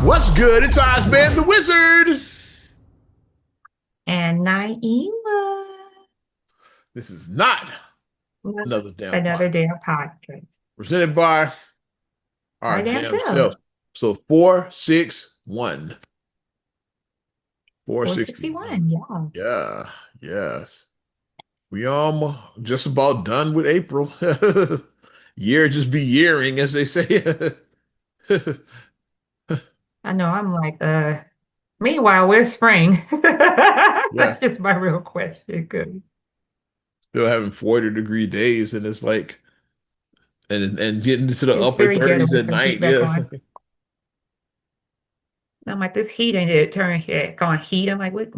What's good? It's Ozman the Wizard. And Naima, This is not another damn another podcast. damn podcast. Presented by our Our damn damn self. selves. So 461. 461. 461. Yeah. Yeah, yes. We just about done with April. Year just be yearing, as they say. I know I'm like, meanwhile, where's spring? Yeah. That's just my real question. 'Cause Still having 40-degree days, and it's like and getting into the it's upper very ghetto 30s when at turn night. heat back Yeah. on. And I'm like, this heat ain't it turn it gonna heat. I'm like, what?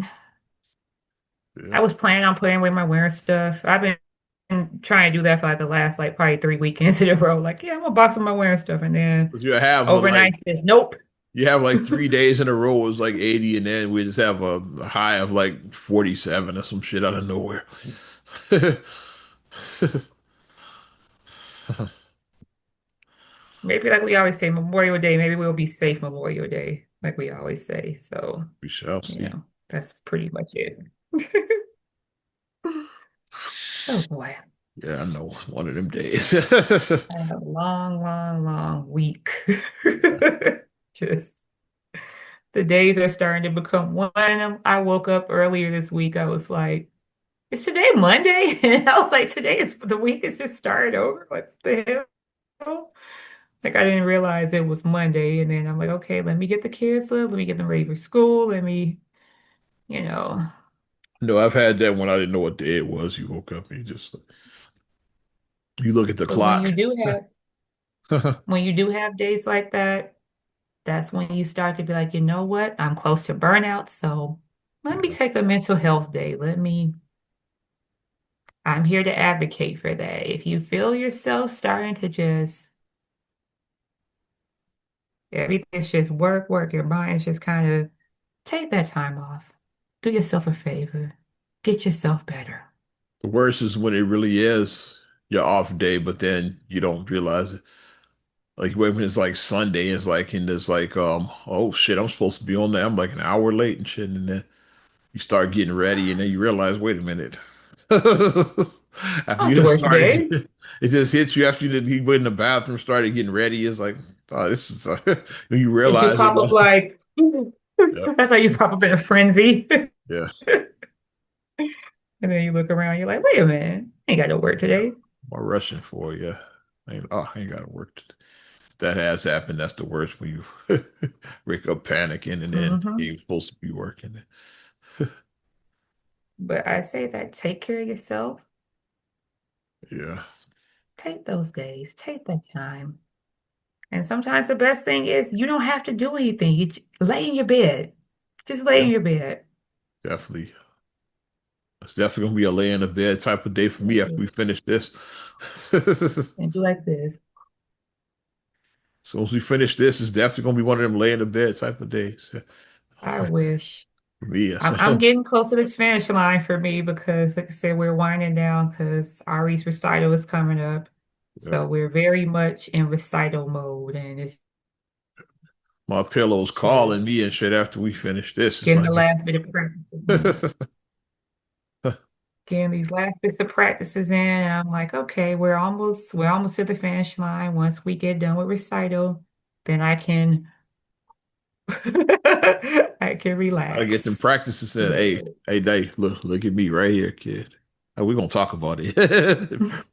Yeah. I was planning on putting away my wearing stuff. I've been trying to do that for like the last like probably 3 weekends in a row. Like, yeah, I'm gonna box of my wearing stuff. And then Because you have overnight says, nope. you have like 3 days in a row it was like 80, and then we just have a high of like 47 or some shit out of nowhere. Maybe like we always say, Memorial Day, maybe we'll be safe Memorial Day, like we always say. So, We shall you see. know, that's pretty much it. Oh boy. Yeah, I know. One of them days. I had a long, long, long week. Just the days are starting to become one. I woke up earlier this week. I was like, is today Monday? And I was like, today is the week is just started over. What the hell? Like I didn't realize it was Monday. And then I'm like, okay, let me get the kids up, let me get them ready for school, let me, you know. No, I've had that when I didn't know what day it was. You woke up and you look at the But when clock. you do have when you do have days like that, that's when you start to be like, you know what? I'm close to burnout, so let me Yeah. take a mental health day. I'm here to advocate for that. If you feel yourself starting to just everything's just work, work, your mind's just kind of take that time off. Do yourself a favor. Get yourself better. The worst is when it really is your off day, but then you don't realize it. Like when it's like Sunday, it's like and it's like oh shit, I'm supposed to be on there. I'm like an hour late and shit, and then you start getting ready, and then you realize, wait a minute. After Not you the just worst started, day. it just hits you after you went in the bathroom, started getting ready. It's like, oh, this is when you As you realize it. pop up like, Yeah, that's how you pop up in a frenzy. yeah, And then you look around, you're like, wait a minute, I ain't got no work yeah. today. More rushing for you. I ain't got to work. If that has happened, that's the worst when you wake up panicking and then Hmm. you're supposed to be working. But I say that take care of yourself. Yeah, Take those days, take that time. And sometimes the best thing is you don't have to do anything. Lay in your bed. Just lay in yeah, your bed. definitely. It's definitely gonna be a lay in the bed type of day for me after we finish this. And do like this. So as we finish this, it's definitely gonna be one of them lay in the bed type of days. I wish. For me, yes. I'm getting close to this finish line for me because, like I said, we're winding down because Ari's recital is coming up. Yeah. So we're very much in recital mode, and it's My pillow's calling me and just shit after we finish this. It's getting the like last bit of practice in. Getting these last bits of practices in, and I'm like, okay, we're almost to the finish line. Once we get done with recital, then I can I can I get them relax. practices in. But Hey, Dave, look at me right here, kid. We're gonna talk about it.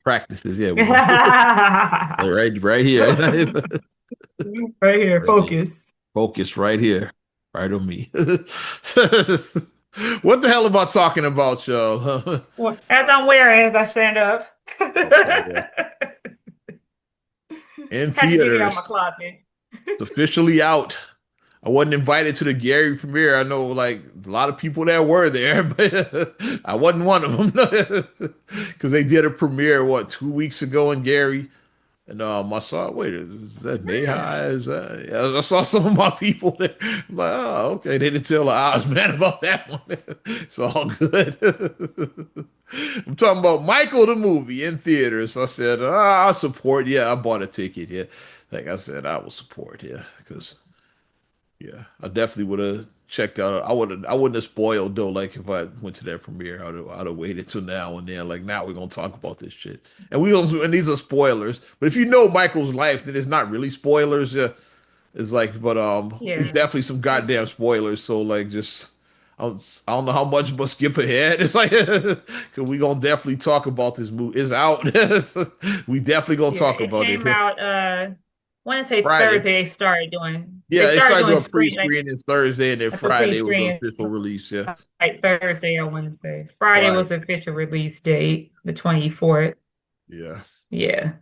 Practices, yeah, we're gonna right here. right here, Right here. focus. Focus right here. Right on me. What the hell am I talking about, y'all? Well, as I'm wearing, as I stand up. Okay, yeah. In Had to get it out of my theaters. closet. It's officially out. I wasn't invited to the Gary premiere. I know like a lot of people that were there, but I wasn't one of them because they did a premiere what 2 weeks ago in Gary, and I saw wait is that Hmm. Nehi? Is that yeah, I saw some of my people there. I'm like oh okay, they didn't tell the Oz man about that one. It's all good. I'm talking about Michael the movie in theaters. I said I'll support. Yeah, I bought a ticket. Yeah, like I said, I will support. Yeah, because. Yeah, I definitely would have checked out. I wouldn't have spoiled though. Like if I went to that premiere, I'd have waited till now and then. Like now we're gonna talk about this shit, and we don't. And these are spoilers. But if you know Michael's life, then it's not really spoilers. Yeah, it's like, but it's Yeah. definitely some goddamn It's spoilers. So like, just I don't know how much, but skip ahead. It's like, cause we gonna definitely talk about this movie. It's out. We definitely gonna yeah, talk it about came it. out I want to say Friday. Thursday Yeah, they they started started doing doing screen pre-screenings Thursday, and then like a Friday was the pre-screen official release. Yeah, like Thursday, I want to say. Friday Friday. was the official release date, the 24th. Yeah. Yeah.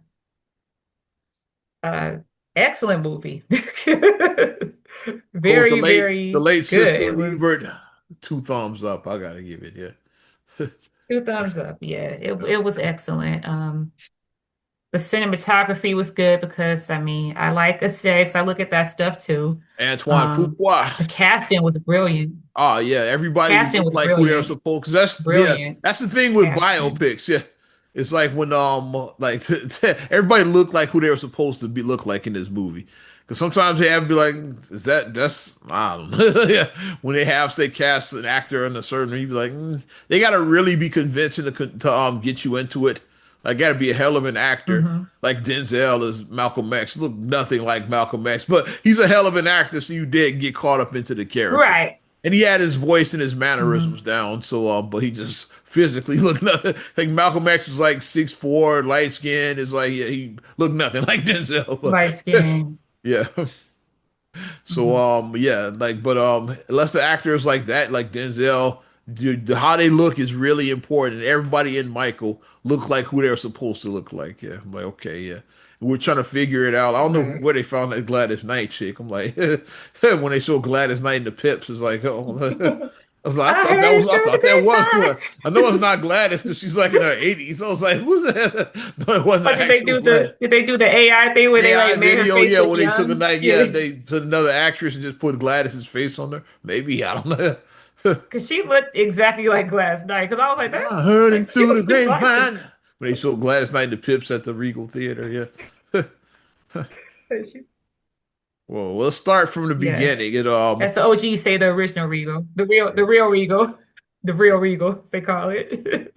Uh, excellent movie. Go with Very, the very late good. Siskel It and Ebert. was 2 thumbs up. I gotta give it. Yeah. two thumbs up. Yeah, Yeah. it was excellent. The cinematography was good because I mean, I like aesthetics. I look at that stuff too. Antoine Um, Fuqua. the casting was brilliant. Oh yeah, everybody Casting looked was like who they're brilliant. supposed. Because that's yeah, Brilliant that's the thing with casting. biopics. Yeah, it's like when like everybody looked like who they were supposed to be look like in this movie. Because sometimes they have to be like, is that's I don't know. Yeah, when they have say cast an actor in a certain, you be like, they got to really be convincing to get you into it. I got to be a hell of an actor. Hmm. Like Denzel is Malcolm X. Look nothing like Malcolm X, but he's a hell of an actor, so you did get caught up into the character. Right. And he had his voice and his mannerisms Hmm. down, so but he just physically looked nothing. Like Malcolm X was like 6'4", light skin. Is like yeah, he looked nothing like Denzel. Light skin. Yeah. So Hmm. yeah, like but unless the actor is like that, like Denzel, how they look is really important. And everybody in Michael look like who they're supposed to look like. Yeah, I'm like okay, yeah. We're trying to figure it out. I don't know Right. where they found that Gladys Knight chick. I'm like, when they show Gladys Knight in the Pips, it's like, oh, I was like, I heard it I through the thought that was one. grapevine. I know it's not Gladys because she's like in her 80s. So I was like, who's that? No, it wasn't Or the actual Gladys. did they do the AI thing where they AI like made her video, face yeah, look when they took a young? night, yeah, Yeah. they took another actress and just put Gladys's face on there. Maybe, I don't know. Cause she looked exactly like Glass Knight. Cause I was like, that I heard him like she through the looks just like her. grapevine. When they showed Gladys Knight and the Pips at the Regal Theater, yeah. She- Well, let's start from the Yeah. beginning. It As the OGs say, the original Regal. The real Regal. The real Regal, as they call it.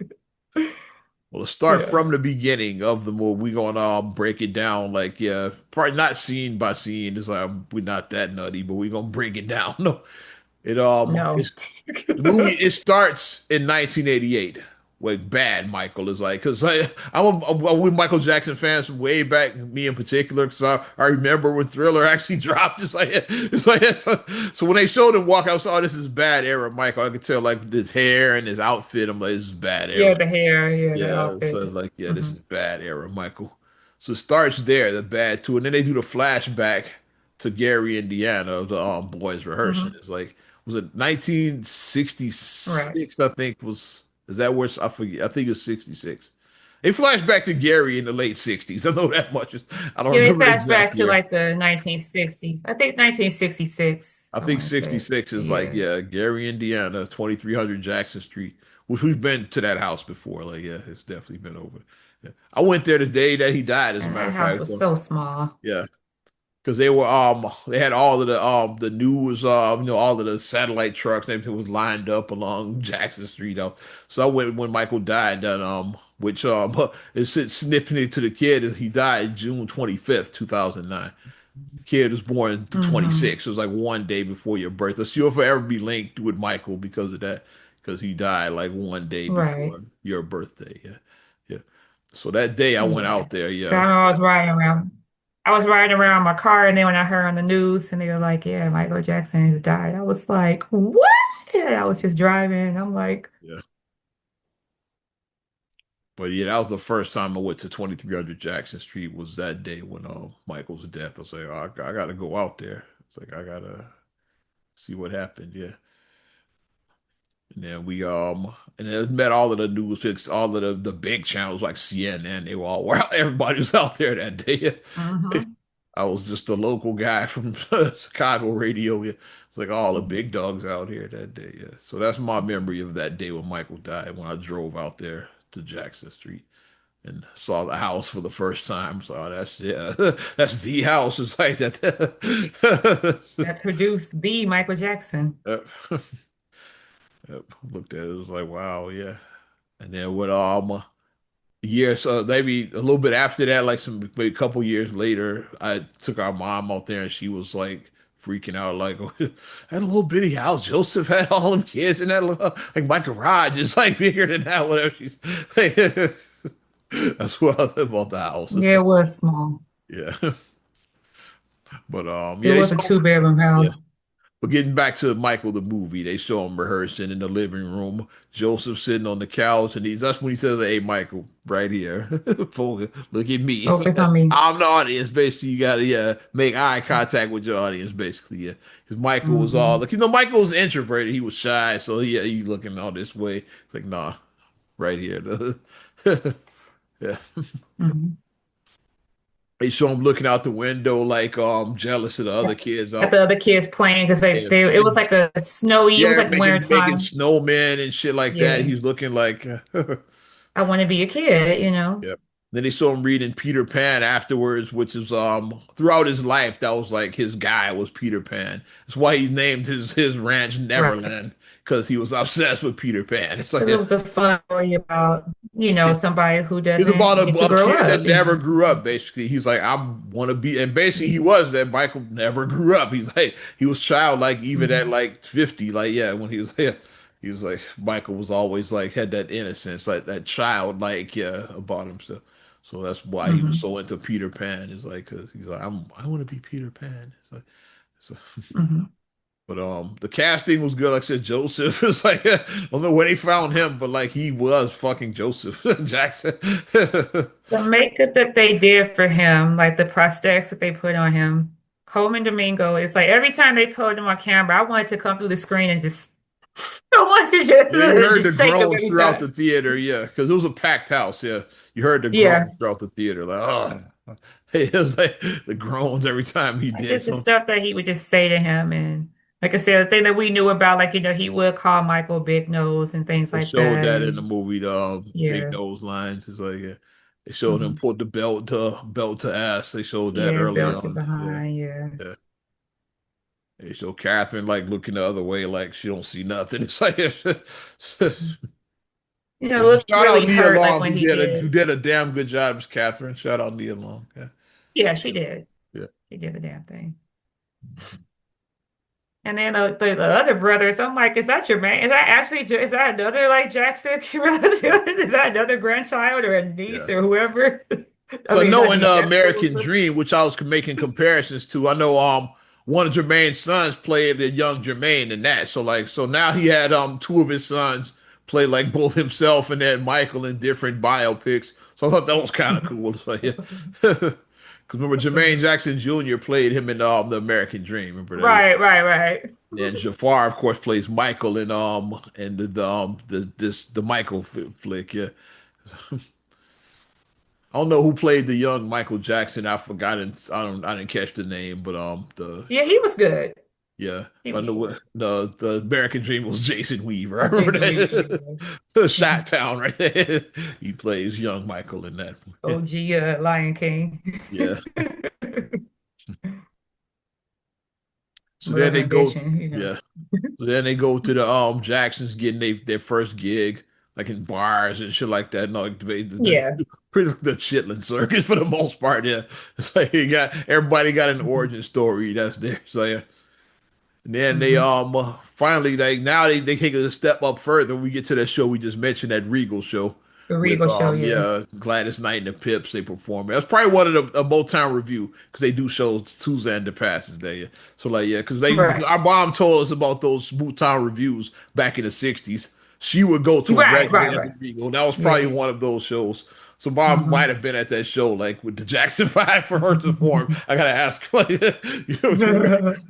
well, let's start Yeah. from the beginning of the movie. We gonna break it down like yeah, probably not scene by scene. It's like we're not that nutty, but we gonna break it down. No, No. it's the movie it starts in 1988 with Bad Michael is like because I'm a Michael Jackson fans from way back, me in particular, because I remember when Thriller actually dropped. So when they showed him walk out, I saw oh, this is bad era Michael. I could tell like his hair and his outfit. I'm like this is bad era. Yeah, the hair, yeah, the Yeah, so it's outfit. like yeah, this Hmm. is bad era Michael. So it starts there, the bad too, and then they do the flashback to Gary, Indiana, the boys rehearsing. Hmm. It's like was it Right. 1966? I think was is that where I forget? I think it's 66. They flash back to Gary in the late 60s. I know that much. I don't Yeah, they remember the fast back exact to year. like the 1960s. I think 1966, I I think want to say. 66 is like, Yeah. yeah, Gary, Indiana, 2300 Jackson Street, which we've been to that house before. Like, yeah, it's definitely been over. Yeah. I went there the day that he died, as a And matter that of house fact. was So, so small. yeah, because they had all of the news all of the satellite trucks and everything was lined up along Jackson Street. So I went when Michael died. That which it's significant to the kid is he died June 25th, 2009. Kid was born to Hmm. 26. It was like one day before your birthday. So you'll forever be linked with Michael because of that, because he died like one day Right. before your birthday. Yeah, yeah. So that day I went Yeah. out there. So Yeah, I know I was riding around. I was riding around my car, and then when I heard on the news, and they were like, "Yeah, Michael Jackson has died," I was like, "What?" And I was just driving, and I'm like, yeah. But yeah, that was the first time I went to 2300 Jackson Street. Was that day when Michael's death? I was like, oh, I gotta go out there. It's like I gotta see what happened. Yeah. And then and then met all of the news picks, all of the big channels like CNN. They were all well, everybody was out there that day. "Hmm." I was just a local guy from Chicago radio. Yeah. It's like all the big dogs out here that day. Yeah. So that's my memory of that day when Michael died when I drove out there to Jackson Street. and saw the house for the first time. So that's yeah, that's the house. It's like that. that produced the Michael Jackson. Yep. Yep. Looked at it, it was like wow, yeah. And then with years, maybe a little bit after that, like maybe a couple years later, I took our mom out there and she was like freaking out, like, I had a little bitty house. Joseph had all them kids in that little, like my garage is like bigger than that, whatever she's like, that's what I live about the house. Yeah, it was small. Yeah. But It yeah, they was a show two-bedroom yeah. house. But getting back to Michael the movie, they show him rehearsing in the living room. Joseph sitting on the couch, and that's when he says, "Hey, Michael, right here, look at me. Focus on me. I'm the audience." Basically, you gotta make eye contact with your audience. Basically, yeah, because Michael was all Hmm. like, Michael was introverted. He was shy, so yeah, he looking all this way. It's like, nah, right here. Yeah, Hmm. they show him looking out the window, like jealous of the other kids At out. the other kids playing because Yeah, they it was like a snowy, it was yeah, like making wintertime. snowmen and shit like that. Yeah. He's looking like, I want to be a kid, you know? yep. Then they saw him reading Peter Pan afterwards, which is throughout his life that was like his guy was Peter Pan. That's why he named his ranch Right. Neverland because he was obsessed with Peter Pan. It's like Because it was a fun story about, somebody who it's about doesn't get to a grow kid that up, you never know? grew up. Basically, he's like, I want to be, and basically he was that Michael never grew up. He's like, he was childlike even at Hmm. like 50. Like, yeah, when he was yeah, he was like Michael was always like had that innocence, like that childlike yeah about himself. So that's why he was Hmm. so into Peter Pan. Is like, cause he's like, I want to be Peter Pan. It's like, so. Hmm. But the casting was good. Like I said, Joseph is like I don't know where they found him, but like he was fucking Joseph Jackson. The makeup that they did for him, like the prosthetics that they put on him, Coleman Domingo, it's like every time they put him on camera, I wanted to come through the screen and just, I want to Yeah, you just, heard the just shake him groans every throughout time. the theater, yeah, because it was a packed house. Yeah, you heard the Yeah. groans throughout the theater, like oh, it was like the groans every time he Like did just the something. stuff that he would just say to him. And like I said, the thing that we knew about, like, he would call Michael Big Nose and things They like showed that. that in the And movie, the Big yeah. Nose Lines. It's like yeah, they showed him Hmm. put the belt to ass. They showed that Yeah, early belted on. Yeah, behind. Yeah. yeah. They show Catherine like looking the other way, like she don't see nothing. It's like Looked shout out really Nia hurt like Long when he who did. did a damn good job as Catherine. Shout out Nia Long. Yeah, Yeah, she did. yeah. She did the damn thing. And then the other brothers, I'm like, is that Jermaine? Is that actually, is that another like Jackson relative? Is that another grandchild or a niece Yeah. or whoever? I So I mean, know not in niece. American Dream, which I was making comparisons to, I know one of Jermaine's sons played a young Jermaine in that. So like so now he had two of his sons play like both himself and then Michael in different biopics. So I thought that was kind of cool. So yeah. Because remember Jermaine Jackson Jr. played him in the American Dream. Remember that? Right, right, right. And Jafar, of course, plays Michael in the Michael flick. Yeah. I don't know who played the young Michael Jackson. I've forgotten. I didn't catch the name, but the Yeah, he was good. yeah. He But I was know good. the American Dream was Jason Weaver. I remember Jason Weaver, yeah. that. The Mhm. Shot Town right there. He plays young Michael in that. OG Lion King. Yeah. So then Love they go, Ambition. yeah. So then they go to the Jacksons getting their first gig, like in bars and shit like that. No, like Yeah. pretty the Chitlin Circus for the most part. Yeah, it's like you got everybody got an Mhm. origin story that's there. So yeah. And then they Hmm. finally they take it a step up further. We get to that show we just mentioned, that Regal show The with Regal Show, yeah. yeah Gladys Knight and the Pips. They perform. That's probably one of the a Motown review because they do shows Suzanne de Passes there. Yeah. So like yeah, because they Right. our mom told us about those Motown reviews back in the '60s. She would go to them Right, right, regularly at the right. Regal. That was probably Yeah. one of those shows. So mom might Hmm. have been at that show, like with the Jackson Five for her to perform. I gotta ask, like, when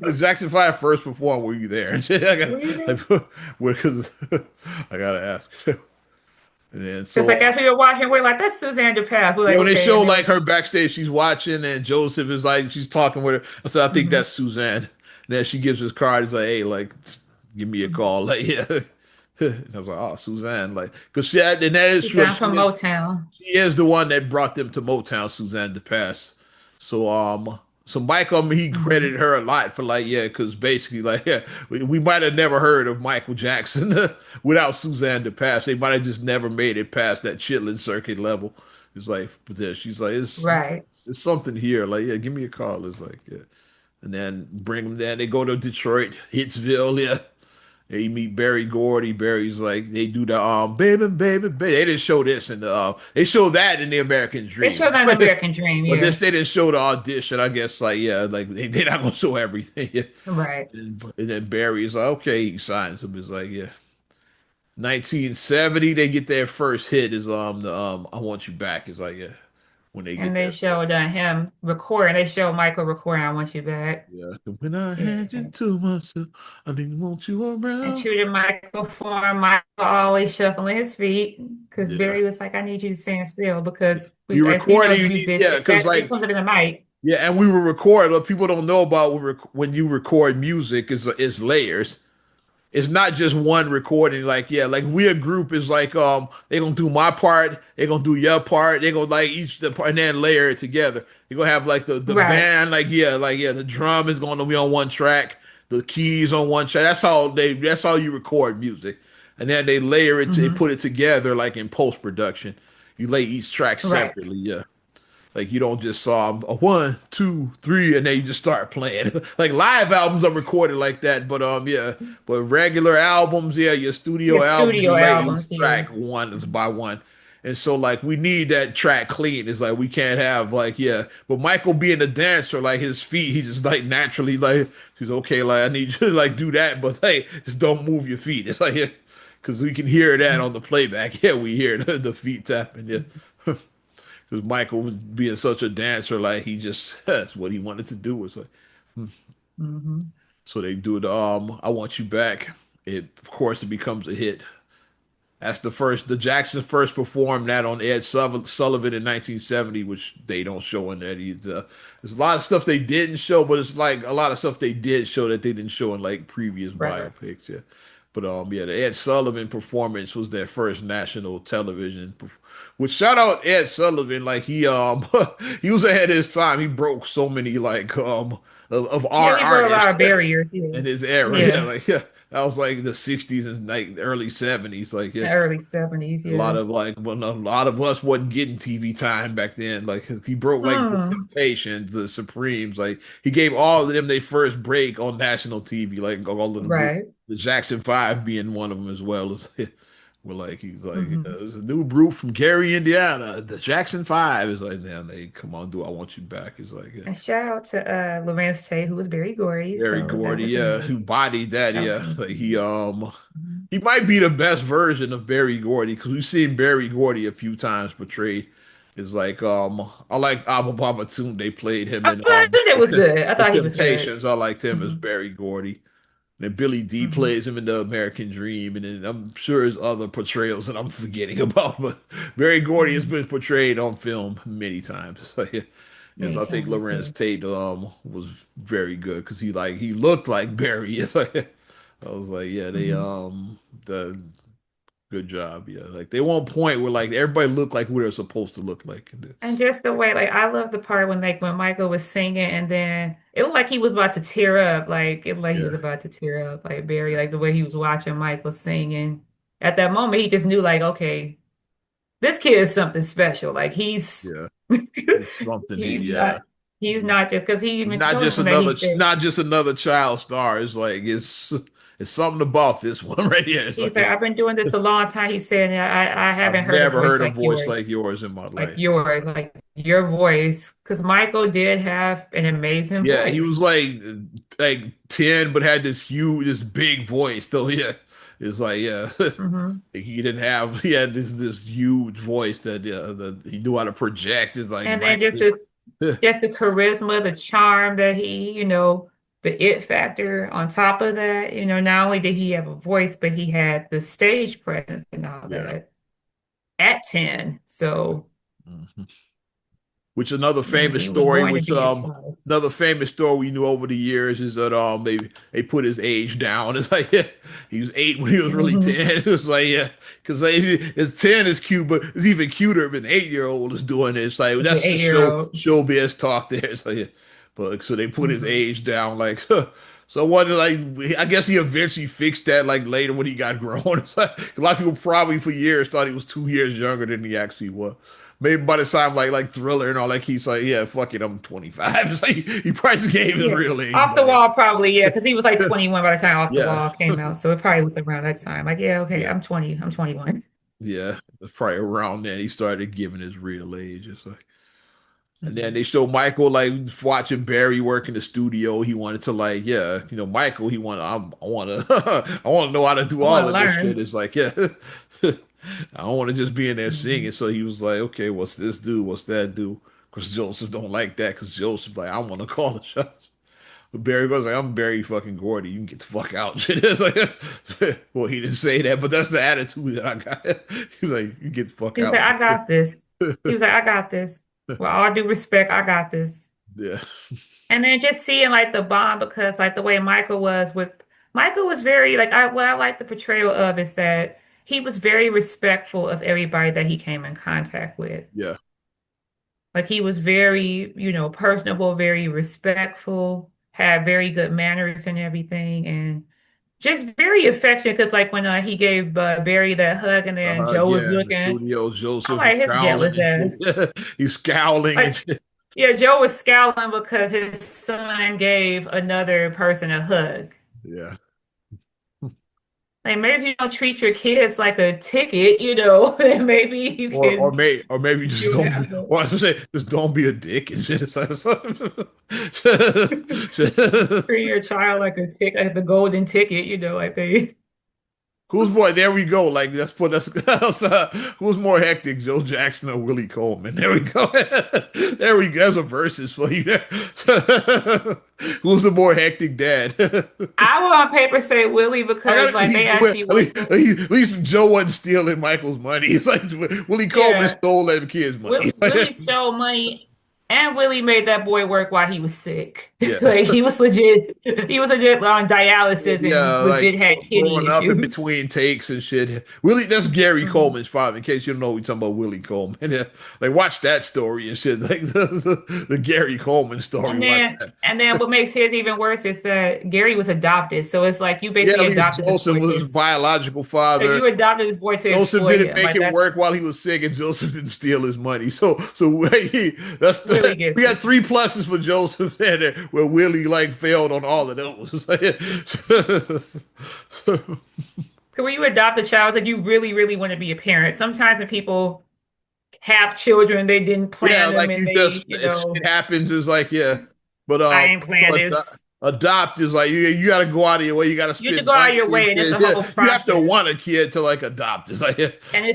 the Jackson Five first performed, were you there? I Were you there? got, because I gotta ask. And then Because so like after you're watching, we're like, that's Suzanne DePath. We're yeah, like, when they okay. show And then like when her she, backstage, she's watching, and Joseph is like she's talking with her. I said, I think that's hmm Suzanne. And then she gives his card. He's like, hey, like, give me a call. Like, yeah. And I was like, oh, Suzanne, like, because she had, and that is true. Suzanne from Motown. She is the one that brought them to Motown, Suzanne DePass. So so Michael, I mean, he Hmm. credited her a lot for like, yeah, because basically, like, yeah, we might have never heard of Michael Jackson without Suzanne DePass. They might have just never made it past that Chitlin circuit level. It's like, but yeah, she's like, Right. it's something here. Like, yeah, give me a call. It's like, yeah, and then bring them down. They go to Detroit, Hitsville, yeah. They meet Barry Gordy. Barry's like they do the baby, baby, baby. They didn't show this in the they show that in the American They Dream. showed that in American Dream, But this yeah. they didn't show the audition. I guess like yeah, like they're not gonna show everything. Yeah. Right. And then Barry's like, okay, he signs him. He's like, yeah. 1970, they get their first hit is the I Want You Back is like yeah, when they And get they their showed him recording. They showed Michael recording I Want You Back. yeah. When I Yeah. had you to myself, I didn't want you And around. true to Michael form, Michael always shuffling his feet because Yeah. Barry was like, I need you to stand still because We as he knows recording, music, yeah, because it like comes up in the mic. yeah, and we were recording. What people don't know about when you record music is layers. It's not just one recording. Like yeah, like we a group is like they gonna do my part, they gonna do your part, they gonna like each the part and then layer it together. You're gonna have like the Right. band like yeah, the drum is gonna be on one track, the keys on one track. That's how you record music, and then they layer it, they Hmm. put it together like in post production. You lay each track Right. separately. Yeah. Like you don't just saw a one, two, three, and then you just start playing. Like live albums are recorded like that, but yeah, but regular albums, yeah, your Your studio albums, studio you lay each albums, yeah. track one by one. And so like we need that track clean. It's like we can't have like yeah, but Michael being a dancer, like his feet, he just like naturally like he's okay. Like I need you to like do that, but hey, just don't move your feet. It's like yeah, because we can hear that on the playback. Yeah, we hear the feet tapping. Yeah. Because Michael was being such a dancer, like he just that's what he wanted to do. Was like Hmm. so they do the I Want You Back. It of course it becomes a hit. That's the Jacksons first performed that on Sullivan in 1970, which they don't show in that either. There's a lot of stuff they didn't show, but it's like a lot of stuff they did show that they didn't show in like previous Right. biopics. Yeah. But yeah, the Ed Sullivan performance was their first national television. Which shout out Ed Sullivan, like he he was ahead of his time. He broke so many like of Yeah, our he broke a lot artists of barriers, in yeah. his era. Yeah, Yeah. like yeah, that was like the '60s and like the early '70s. Like In yeah, the early 70s, a yeah. lot of like well, a lot of us wasn't getting TV time back then. Like he broke like the Hmm. Temptations, the Supremes. Like he gave all of them their first break on national TV. Like all of the group, Right. the Jackson Five being one of them as well. As we're like he's like Hmm. there's a new group from Gary, Indiana, the Jackson Five. Is like damn, they come on, do I want you back? It's like And shout out to Lorenz Tate, who was Barry Gordy. Gary So that Gordy, was yeah, amazing. who bodied that, That was yeah. Like amazing. Mhm. he might be the best version of Barry Gordy because we've seen Barry Gordy a few times portrayed. It's like I liked Abba Tune. They played him I in thought it was good. I The thought he was good. Temptations. I liked him as Hmm. Barry Gordy. And Billy D Hmm. plays him in The American Dream, and then I'm sure there's other portrayals that I'm forgetting about. But Barry Gordy has Hmm. been portrayed on film many times. Yes, Many I think times, Lorenz yeah. Tate was very good because he looked like Barry. It's like I was like, yeah, they Hmm. the good job. Yeah, like they want point where like everybody looked like what they're supposed to look like. And just the way, like, I love the part when, like, when Michael was singing, and then it looked like he was about to tear up. Like, it looked like he was Yeah, about to tear up. Like Barry, like the way he was watching Michael singing. At that moment, he just knew, like, okay, this kid is something special. Like yeah, it's something. he's Yeah. not, he's not just because he even Not told just him that he another, said. not just another child star. It's like it's something about this one right here. It's He's like, like I've been doing this a long time. He said, and I I've haven't heard a never voice heard a voice like like yours, like your voice. Because Michael did have an amazing yeah, he was voice. like 10, but had this huge, this big voice. Though yeah, it's like yeah, Hmm. he had this huge voice that he knew how to project. It's like And then Michael. just the charisma, the charm that the it factor on top of that. Not only did he have a voice, but he had the stage presence and all Yeah. that at 10. So Mhm. Which another Yeah, famous he was story, born to which be a child. another famous story we knew over the years is that they put his age down. It's like yeah, he was 8 when he was really Hmm. 10. It was like yeah, because like, it's 10 is cute, but it's even cuter if an 8-year-old is doing it. It's like As an that's just 8-year-old. showbiz talk there. So yeah, but so they put his Hmm. age down like so what like I guess he eventually fixed that like later when he got grown. It's like, a lot of people probably for years thought he was 2 years younger than he actually was. Maybe by the time like Thriller and all that, he's like, yeah, fuck it, I'm 25. It's like he probably just gave his Yeah. real age Off the back. wall, probably, yeah, because he was like 21 by the time Off the Yeah, Wall came out. So it probably was around that time. Like, yeah, okay, yeah, I'm 20, I'm 21. yeah. It's probably around then he started giving his real age. It's like, and then Mhm. they show Michael like watching Barry work in the studio. He wanted to like, yeah, Michael. He wanted, I want to, I want to know how to do I want all to of this shit. learn. It's like, yeah, I don't want to just be in there singing. Mhm. So he was like, okay, what's this do? What's that do? Because Joseph don't like that. Because Joseph like, I want to call the shots. But Barry goes like, I'm Barry fucking Gordy. You can get the fuck out. It's like, well, he didn't say that, but that's the attitude that I got. He's like, you get the fuck He was like, out. I got this. He was like, I got this. With all due respect, I got this. Yeah. And then just seeing like the bond because like the way Michael was very like what I like the portrayal of is that he was very respectful of everybody that he came in contact with. Yeah. Like he was very, personable, very respectful, had very good manners and everything, and just very affectionate. Because like when he gave Barry that hug, and then Joe was Yeah, in the looking, studio, I'm Joseph is like his scowling jealous and shit. ass. He's scowling and Like, shit. yeah, Joe was scowling because his son gave another person a hug. Yeah. Like maybe if you don't treat your kids like a ticket, then maybe you can Or maybe just you don't be have the or I was gonna say just don't be a dick and shit. It's like, treat your child like a ticket, like the golden ticket, like they. who's more? There we go. Like let's put us. Who's more hectic, Joe Jackson or Willie Coleman? There we go. There we go. There's a versus for you there. Who's the more hectic dad? I would on paper say Willie I because gotta like he, they well, actually worked. at least Joe wasn't stealing Michael's money. It's like Willie Coleman Yeah, stole that kid's money. It's Willie like, stole money, and Willie made that boy work while he was sick. yeah. Like he was legit. He was legit on dialysis and Yeah, like legit had kidney throwing up in issues. between takes and shit. Willie, that's Gary Mhm. Coleman's father. In case you don't know, we talking about Willie Coleman. Yeah, like watch that story and shit. Like the Gary Coleman story. And Watch then that. and then what makes his even worse is that Gary was adopted. So it's like you Yeah, basically at least adopted this Joseph boy was his biological father. you adopted this boy to Joseph exploit didn't him. make Like him that's work while he was sick, and Joseph didn't steal his money. So that's Willie gets we got it. three pluses for Joseph there, where Willie like failed on all of those. Because when you adopt a child, it's like you really, really want to be a parent. Sometimes when people have children, they didn't Yeah, plan them like and you they, just it happens. It's like yeah, but I ain't to planned this. adopt is like you got to go out of your way. You got to You have to spend go out of money your and way, and it's shit. a Yeah, whole you have to process. want a kid to like adopt. It's like yeah, And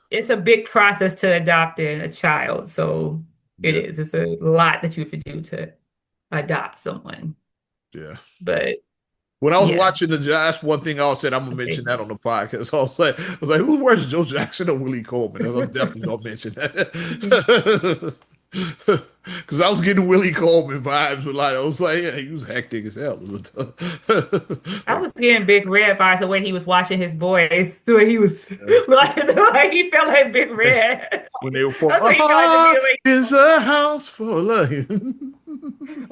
it's a big process to adopt a child. So it yeah, is. It's a lot that you have to do to adopt someone. yeah. But When I was yeah. watching that's one thing I said I'm gonna mention Okay. that on the podcast. I was like, who's worse, Joe Jackson or Willie Coleman? I'm definitely gonna mention that. Because I was getting Willie Coleman vibes with like I was like, yeah, he was hectic as hell. I Like, was getting Big Red vibes the way he was watching his boys, the way he was uh, like he felt like Big Red. when they were for That's what he felt like to me. Like, is a house for life.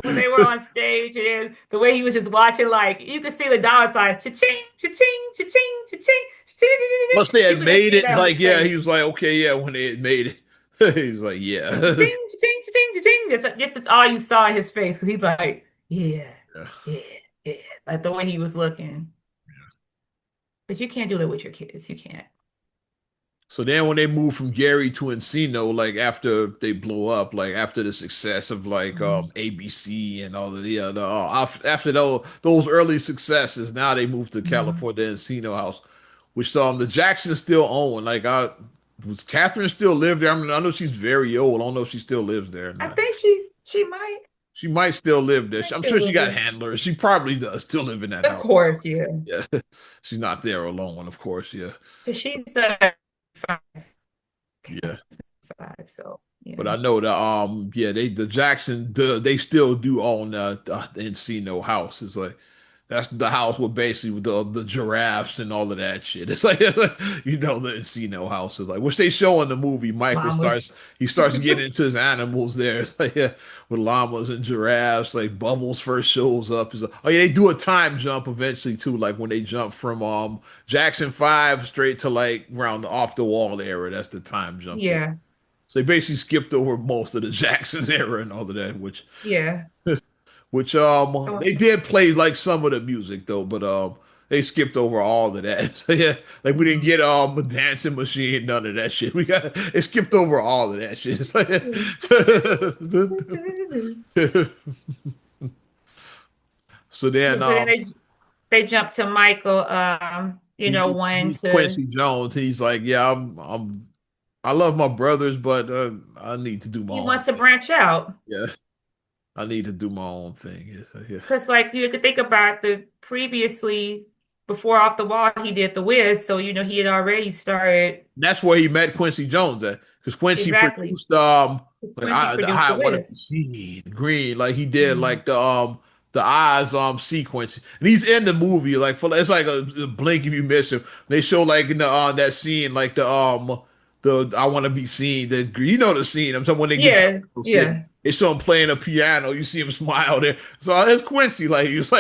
when they were on stage and the way he was just watching, like you could see the dollar signs, cha-ching, cha-ching, cha-ching, cha-ching, cha-ching. Once they You had could just made see it, that on his like yeah, face. he was like, okay, yeah, when they had made it. He was like, yeah. Cha-ching, cha-ching, cha-ching, cha-ching. That's all you saw in his face because he's like, yeah, yeah, yeah. Like the way he was looking. But you can't do that with your kids. You can't. So then when they moved from Gary to Encino, like after they blew up, like after the success of like Mhm. ABC and all of the other after those early successes, now they moved to Mhm. California Encino house, which the Jacksons still own. Like was Catherine still live there? I mean, I know she's very old. I don't know if she still lives there or I not. think she might She might still live there. I'm sure still she live got there. handlers. She probably does still live in that Of house. course, yeah. Yeah. She's not there alone, of course. Yeah. Because she's five, Yeah. five, so. But Yeah. I know yeah, the Jackson they still do own the Encino house. It's like that's the house with basically the giraffes and all of that shit. It's like you know the Encino house is like which they show in the movie. Michael starts Llamas. he starts getting into his animals there. It's like yeah, with llamas and giraffes. Like Bubbles first shows up. Is like, oh yeah, they do a time jump eventually too. Like when they jump from Jackson 5 straight to like around the off the wall era. That's the time jump there. Yeah. So they basically skipped over most of the Jacksons era and all of that, Yeah. which Oh, they did play like some of the music though, but they skipped over all of that. So, yeah, like we didn't mhm. get a dancing machine, none of that shit. We got it skipped over all of that shit. It's like, so then So then they jump to Michael, wanting he's to Quincy Jones. He's like, yeah, I love my brothers, but I need to do my he own wants to thing. branch out. Yeah, I need to do my own thing. Yeah, yeah. Because like you have to think about the previously before Off the Wall, he did The Wiz, so he had already started That's where he met Quincy Jones at, because Quincy exactly. produced Because like Quincy produced I The want to Wiz. be seen green, like he did Mhm. like the eyes sequence, and he's in the movie like for it's like a blink if you miss him. They show like in the that scene like the I want to be seen, the you know the scene. I'm talking when they get to Yeah, Mexico City. yeah. They show him playing a piano. You see him smile there. So that's Quincy. Like he's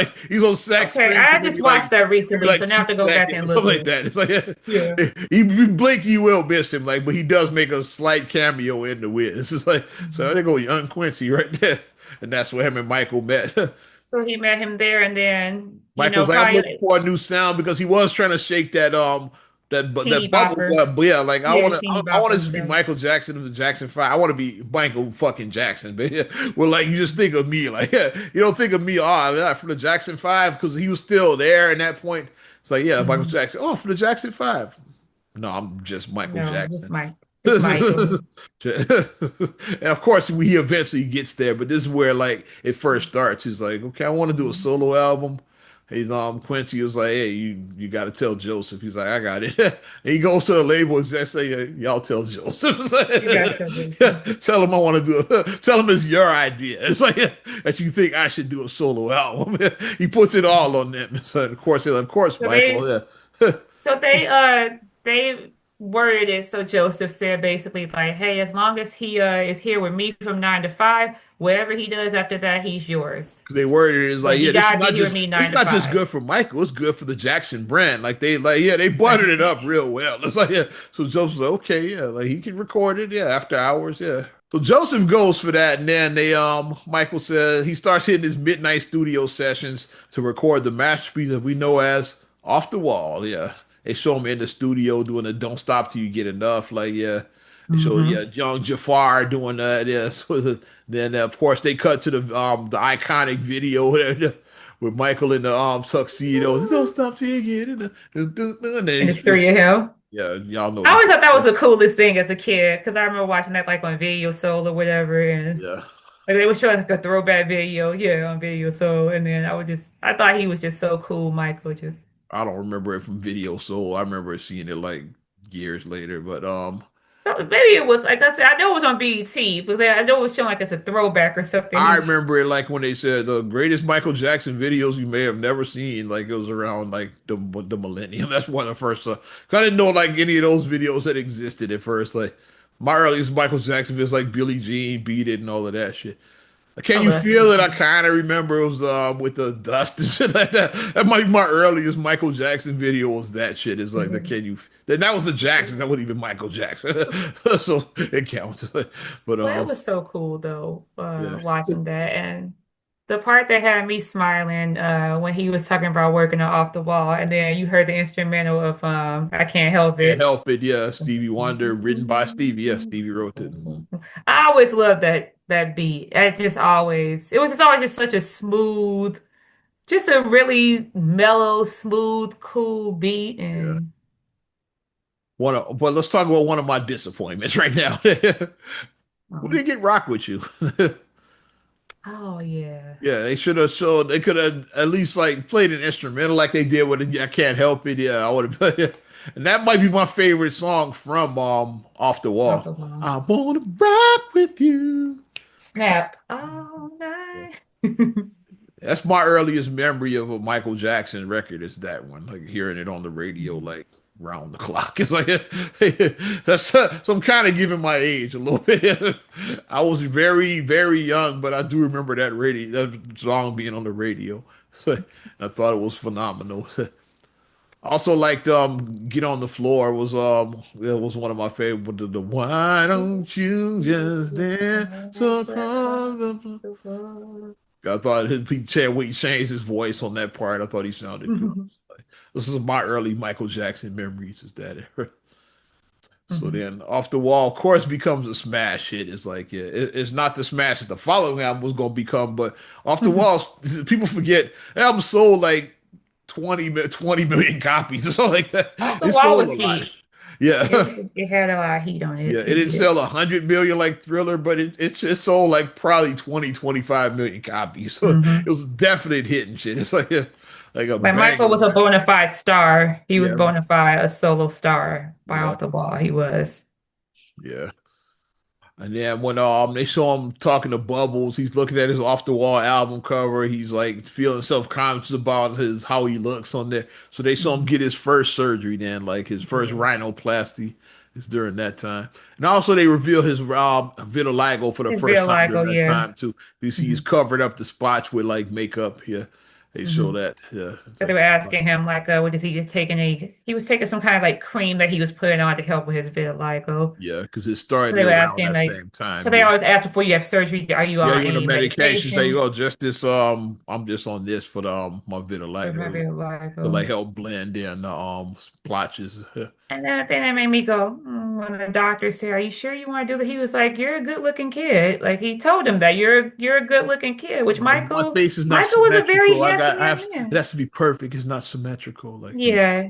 on sax Okay, string for I just watched that maybe recently, so like now I two have to go back seconds or and look something at like it. that. It's like Yeah. you blink, you will miss him. Like, but he does make a slight cameo in the Wiz. It's like so Mhm. there go young Quincy right there, and that's where him and Michael met. So he met him there, and then Michael's like, I'm probably looking like for a new sound because he was trying to shake that teeny bubble bopper. gut. But yeah, like Yeah, teeny I want bopper, to just be whatever. Michael Jackson of the Jackson Five. I want to be Michael fucking Jackson. But yeah, well, like you just think of me, like yeah, you don't think of me. Oh, yeah, from the Jackson Five because he was still there in that point. It's like yeah, Michael Mhm. Jackson. Oh, from the Jackson Five. No, I'm just Michael No, Jackson. Just Michael. And of course, he eventually gets there, but this is where like it first starts. He's like, okay, I want to do a Mhm. solo album. He's Quincy was like, hey, you got to tell Joseph. He's like, I got it. And he goes to the label exec, say, y'all tell Joseph. You got to do Yeah, something. tell him I want to do. Tell him it's your idea. It's like that you think I should do a solo album. He puts it all on them. So of course, So Michael. they Yeah. So they worded it so Joseph said basically like, hey, as long as he is here with me from 9 to 5, whatever he does after that, he's yours. They worded it as But like, he yeah, gotta be here with me it's nine to not just five. good for Michael, it's good for the Jackson brand. Yeah, they buttered it Exactly. up real well. It's like yeah. So Joseph's like, okay, yeah, like he can record it, yeah, after hours, yeah. So Joseph goes for that, and then they Michael says he starts hitting his midnight studio sessions to record the masterpiece that we know as Off the Wall. Yeah. They show him in the studio doing the Don't Stop Till You Get Enough. Like, yeah. They show yeah, Hmm. young Jafar doing that. Yeah. So then of course they cut to the iconic video with Michael in the tuxedo. Don't stop till you get it. And And then it's 3 of him. yeah, y'all know I the always thought that was the coolest thing as a kid because I remember watching that like on Video Soul or whatever, and yeah. like they would show us like a throwback video, yeah, on Video Soul, and then I thought he was just so cool, Michael. Just I don't remember it from video, so I remember seeing it like years later. But maybe it was like I said, I know it was on BET, but I know it was showing like it's a throwback or something. I remember it like when they said the greatest Michael Jackson videos you may have never seen. Like it was around like the millennium. That's one of the first. 'Cause I didn't know like any of those videos that existed at first. Like my earliest Michael Jackson videos, like Billie Jean, Beat It, and all of that shit. Can I you love feel it? I BET. kind of remember it was with the dust and shit like that. That might be my earliest Michael Jackson video was that shit. It's like the can you? That was the Jacksons. That wasn't even Michael Jackson, so it counts. But Well, it was so cool though, yeah. watching that. And the part that had me smiling, when he was talking about working on Off the Wall, and then you heard the instrumental of I Can't Help Can't It. help it. Yeah, Stevie Wonder, written by Stevie. Yeah, Stevie wrote it. Mhm. I always loved that beat. It was just always just such a smooth, just a really mellow, smooth, cool beat. Yeah. And But let's talk about one of my disappointments right now. We um, didn't get Rock with You. oh yeah. Yeah, they should have showed. They could have at least like played an instrumental like they did with it. I can't help it. Yeah, I would have. And that might be my favorite song from Off the Off Wall. the wall. I wanna rock with you. Snap all night. That's my earliest memory of a Michael Jackson record is that one, like hearing it on the radio, like round the clock. It's like that's so I'm kind of giving my age a little bit. I was very, very young, but I do remember that song being on the radio. I thought it was phenomenal. Also liked Get on the Floor was it was one of my favorite. The Why don't you just dance across the floor? I thought when he changed his voice on that part, I thought he sounded good. This is my early Michael Jackson memories, is that era. So then Off the Wall, of course, becomes a smash hit. It's like, yeah, it's not the smash that the following album was going to become, but Off the Wall, people forget, the album sold like 20 million copies or something like that. Off the It wall sold was a lot. heat. Yeah. It had a lot of heat on Yeah, it. it It didn't did. sell 100 million like Thriller, but it sold like probably 20, 25 million copies. So it Hmm. was a definite hit and shit. It's like a Like Michael banger was a record. bona fide star. He was Yeah, bona fide a solo star by yeah, Off the Wall. He was. yeah. And then when they saw him talking to Bubbles, he's looking at his Off the Wall album cover. He's like feeling self-conscious about his how he looks on there. So they saw him Mhm. get his first surgery then, like his first Yeah. rhinoplasty is during that time. And also they reveal his vitiligo for the It's first real time like, oh during that yeah. time too. You see he's Hmm. covered up the spots with like makeup here. They show Hmm. that. Yeah. It's But they like, were asking him like, what is he just taking he was taking some kind of like cream that he was putting on to help with his vitiligo. yeah, because it So started they were around asking that like, same because time. they Yeah. always ask before you have surgery, are you Yeah, on you're on the any medication. Say, medication oh, just this. I'm just on this for the my for my vitiligo to like vitiligo? help blend in the splotches. And then the thing that made me go, when the doctor said, "Are you sure you want to do that?" He was like, "You're a good-looking kid." Like he told him that you're a good-looking kid, which My Michael face is not Michael was a very symmetrical. handsome I young have it man. has to be perfect. It's not symmetrical. Like he, Yeah.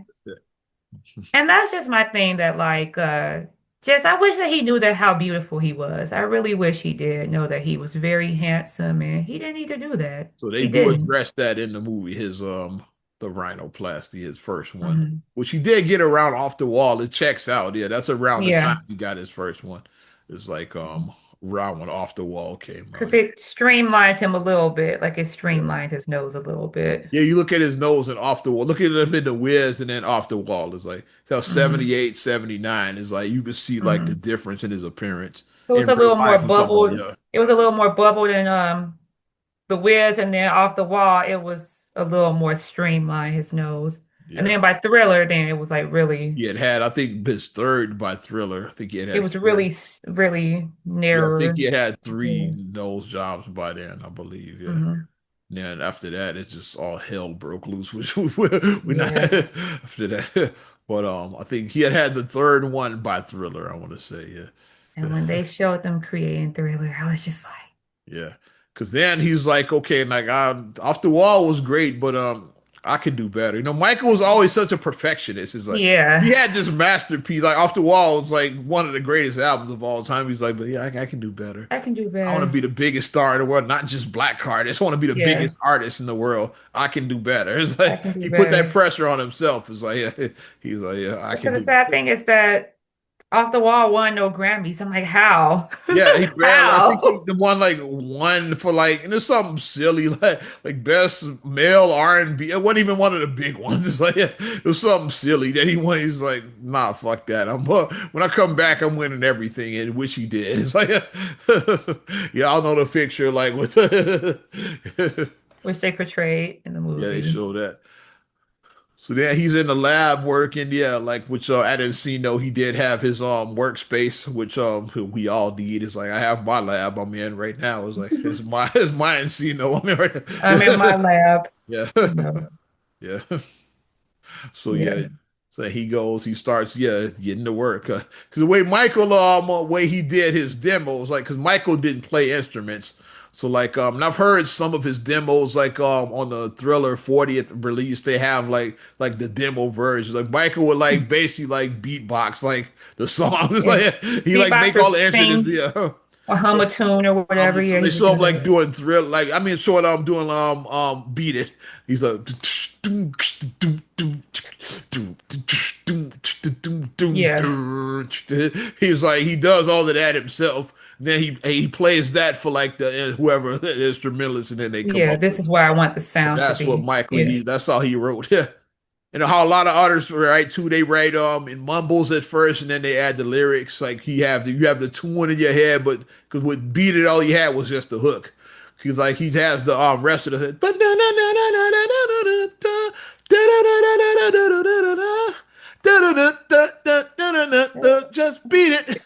And that's just my thing that like just I wish that he knew that how beautiful he was. I really wish he did know that he was very handsome and he didn't need to do that. so they He do didn't. address that in the movie. His the rhinoplasty, his first one, Hmm. which he did get around Off the Wall. It checks out. Yeah, that's around the time Yeah. he got his first one. It's like around when Off the Wall came Because out. it streamlined him a little bit, like it Yeah. streamlined his nose a little bit. Yeah, you look at his nose and Off the Wall. Look at him in the Wiz and then Off the Wall. It's like till Hmm. 78, 79. It's like you can see like the Hmm. difference in his appearance. It was In a real little more life, I'm talking about, bubbled. yeah. It was a little more bubbled than the Wiz, and then off the wall, it was a little more streamlined, his nose. And Yeah. then by Thriller, then it was like really, I think his third by Thriller. I think he had it had was three. really Yeah, I think narrower. he had three Yeah. nose jobs by then, I believe. Yeah. Hmm. And then after that, it's just all hell broke loose, which we're not Yeah. after that. But I think he had had the third one by Thriller, I want to say, And yeah. when they showed them creating Thriller, I was just like, Yeah. Cause then he's like, okay, like Off the Wall was great, but I could do better. You know, Michael was always such a perfectionist. It's like he yeah, had this masterpiece, like Off the Wall was like one of the greatest albums of all time. He's like, but yeah, I can do better. I can do I want to better. be the biggest star in the world, not just black artist. I want to be the Yeah, biggest artist in the world. I can do better. It's I like can do he put that better. pressure on himself. It's like yeah, he's like, yeah, I Because can the do sad better. thing is that Off the Wall won no Grammys. I'm like, how? Yeah, he barely. I think he How? the one like one for like, and it's something silly like best male R&B. It wasn't even one of the big ones. It's like it was something silly that he won. He's like, nah, fuck that. When I come back, I'm winning everything, and which he did. It's like, yeah, I'll know the picture like with, Which they portrayed in the yeah, they movie. show that. So then he's in the lab working, yeah, like which at Encino he did have his workspace, which we all did. It's like I have my lab I'm in right now. It's like it's my Encino. I'm in I'm in my right lab. now. No. Yeah, yeah. So yeah, Yeah. so he starts, yeah, getting to work. Cause the way Michael, way he did his demos, like, cause Michael didn't play instruments. So like, and I've heard some of his demos, like, on the Thriller 40th release, they have like the demo versions. Like Michael would like basically like beatbox like the songs, Yeah. like he like make all the Beatboxers instruments, sing yeah. or hum a tune or whatever. So Yeah, they he would saw do him like that. doing thrill, like I mean, short doing Beat It. He's like Yeah. He's like he does all of that himself. And then he plays that for like the whoever the instrumentalist, and then they come Yeah. up This with. is where I want the But sound to that's what be. Michael Yeah. that's all he wrote. Yeah. And how a lot of artists write too, they write in mumbles at first, and then they add the lyrics. Like you have the tune in your head, but because with Beat It, all he had was just the hook. He's like he has the rest of the but just beat it.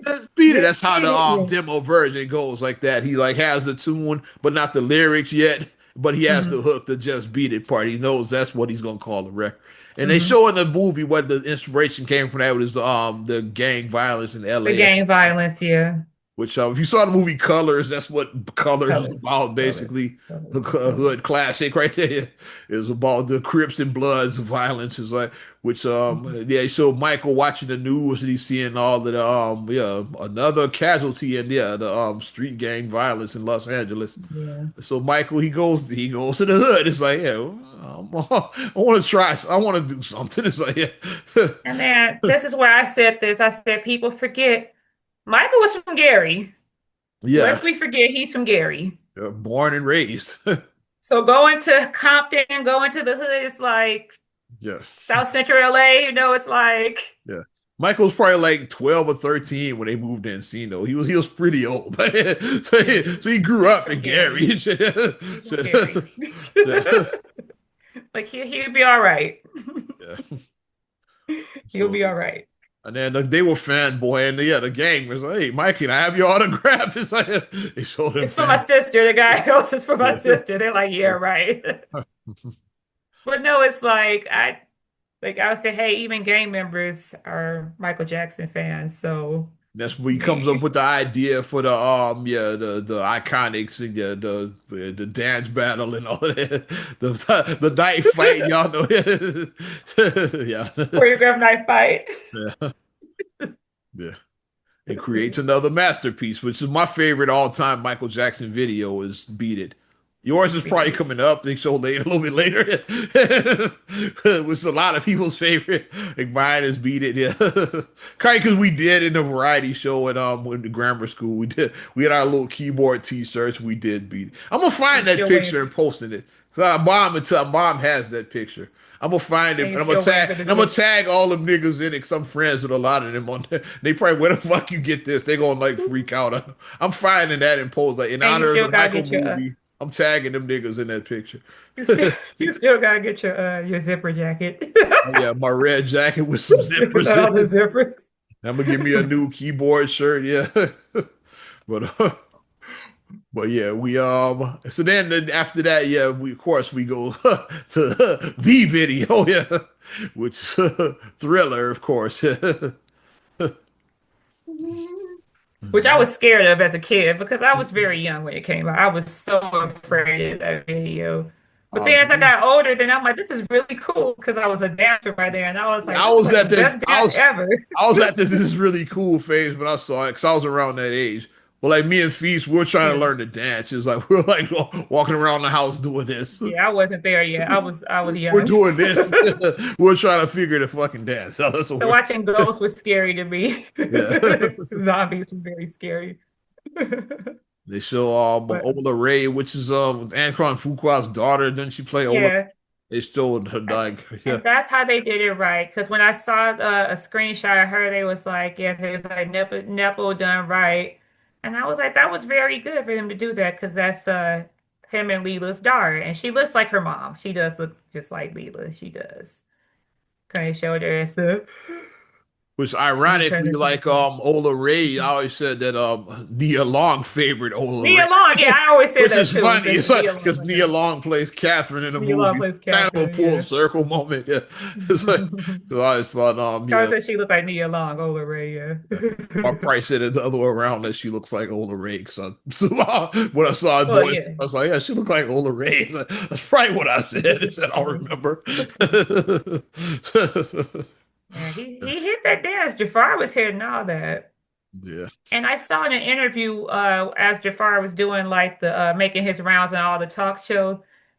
Just beat it. Just That's how beat the it. Yeah. demo version goes like that. He like has the tune, but not the lyrics yet. But he has the Hmm. hook, the just beat it part. He knows that's what he's gonna call the record. And they Hmm. show in the movie what the inspiration came from. That was the gang violence in The LA. gang violence. Yeah. Which if you saw the movie Colors, that's what Colors was Colors. about, Colors. basically. Colors. A Colors. hood classic right there. It was about the Crips and Bloods violence. Is like which Mhm. yeah, so Michael watching the news and he's seeing all of the yeah, another casualty in the street gang violence in Los Angeles. Yeah. So Michael he goes to the hood. It's like, yeah, I want to try. I want to do something. It's like, yeah, And then this is where I said this. I said people forget Michael was from Gary. yeah, Lest we forget he's from Gary. born and raised. So going to Compton, going to the hood, it's like Yeah. South Central LA, it's like Yeah. Michael's probably like 12 or 13 when they moved to Encino. He was pretty old. yeah, So he grew he's up from in Gary. Gary. He's from Gary. Like he'll be all right. Yeah. He'll So be all right. and then they were fanboy and yeah, the gang was like, "Hey, Mike, can I have your autograph?" It's like they showed him It's for my fan. sister. The guy goes, it's for my Yeah. sister. They're like, yeah, right. But no, it's like I would say, hey, even gang members are Michael Jackson fans. So That's when he comes man, up with the idea for the the iconics, yeah, the dance battle and all that, the night fight, y'all know. Yeah. choreographed knife fight. Yeah. Yeah. It creates another masterpiece, which is my favorite all-time Michael Jackson video is Beat It. Yours is Beat probably it. coming up. They show later, a little bit later, which is a lot of people's favorite. Like mine is Beat It. Yeah, kind of because we did in the variety show at in the grammar school. We had our little keyboard T-shirts. We did Beat It. I'm gonna And find you that still picture waiting. and posting it. So our mom has that picture. I'm gonna find it And and you still waiting for this I'm gonna video. tag all them niggas in it. Cause I'm friends with a lot of them on there. They probably where the fuck you get this? They gonna like freak out. I'm finding that and post like in And you honor of still the gotta Michael get your movie. I'm tagging them niggas in that picture. you still, you still gotta get your zipper jacket. Oh yeah, my red jacket with some zippers Without all the in. zippers. I'm gonna give me a new keyboard shirt. Yeah, but but yeah, we so then after that, yeah, we of course we go to the video, yeah, which Thriller, of course. Which I was scared of as a kid because I was very young when it came out. I was so afraid of that video. But then as I Man. got older, then I'm like, this is really cool because I was a dancer by then. And I was like, I this is was like the at this. best dance ever. I was at this is really cool phase when I saw it because I was around that age. Well, like me and Feast, we were trying to Yeah. learn to dance. It was like we were like walking around the house doing this. Yeah, I wasn't there yet. I was We're young. doing this. We're trying to figure the fucking dance. So that's what So we're. watching ghosts was scary to me. Yeah. Zombies was very scary. They show But Ola Ray, which is Antoine Fuqua's daughter. Then she play Ola. yeah. They showed her like yeah. And that's how they did it right. Because when I saw a screenshot of her, they was like, yes, it was like nipple done right. And I was like, that was very good for them to do that because that's him and Leela's daughter. And she looks like her mom. She does look just like Leela. She does. Kind of showed her as the Which she turned ironically, into the like ghost. Ola Ray, I always said that Nia Long favored Ola Ray. Nia Long, yeah, I always say Which that is too funny. because It's like Nia Long because was Nia her. Long plays Catherine in the Nia Long movie. plays Kind of a Catherine, full yeah. circle moment. Yeah. It's like 'cause I always thought I yeah. said she looked like Nia Long, Ola Ray, yeah. I probably said it the other way around that she looks like Ola Ray. So, when I saw it Well, boy, yeah. I was like, yeah, she looked like Ola Ray. That's probably what I said. I said, I don't remember. Yeah, he hit that dance. Jafar was hitting all that. Yeah. And I saw in an interview as Jafar was doing like the making his rounds and all the talk shows,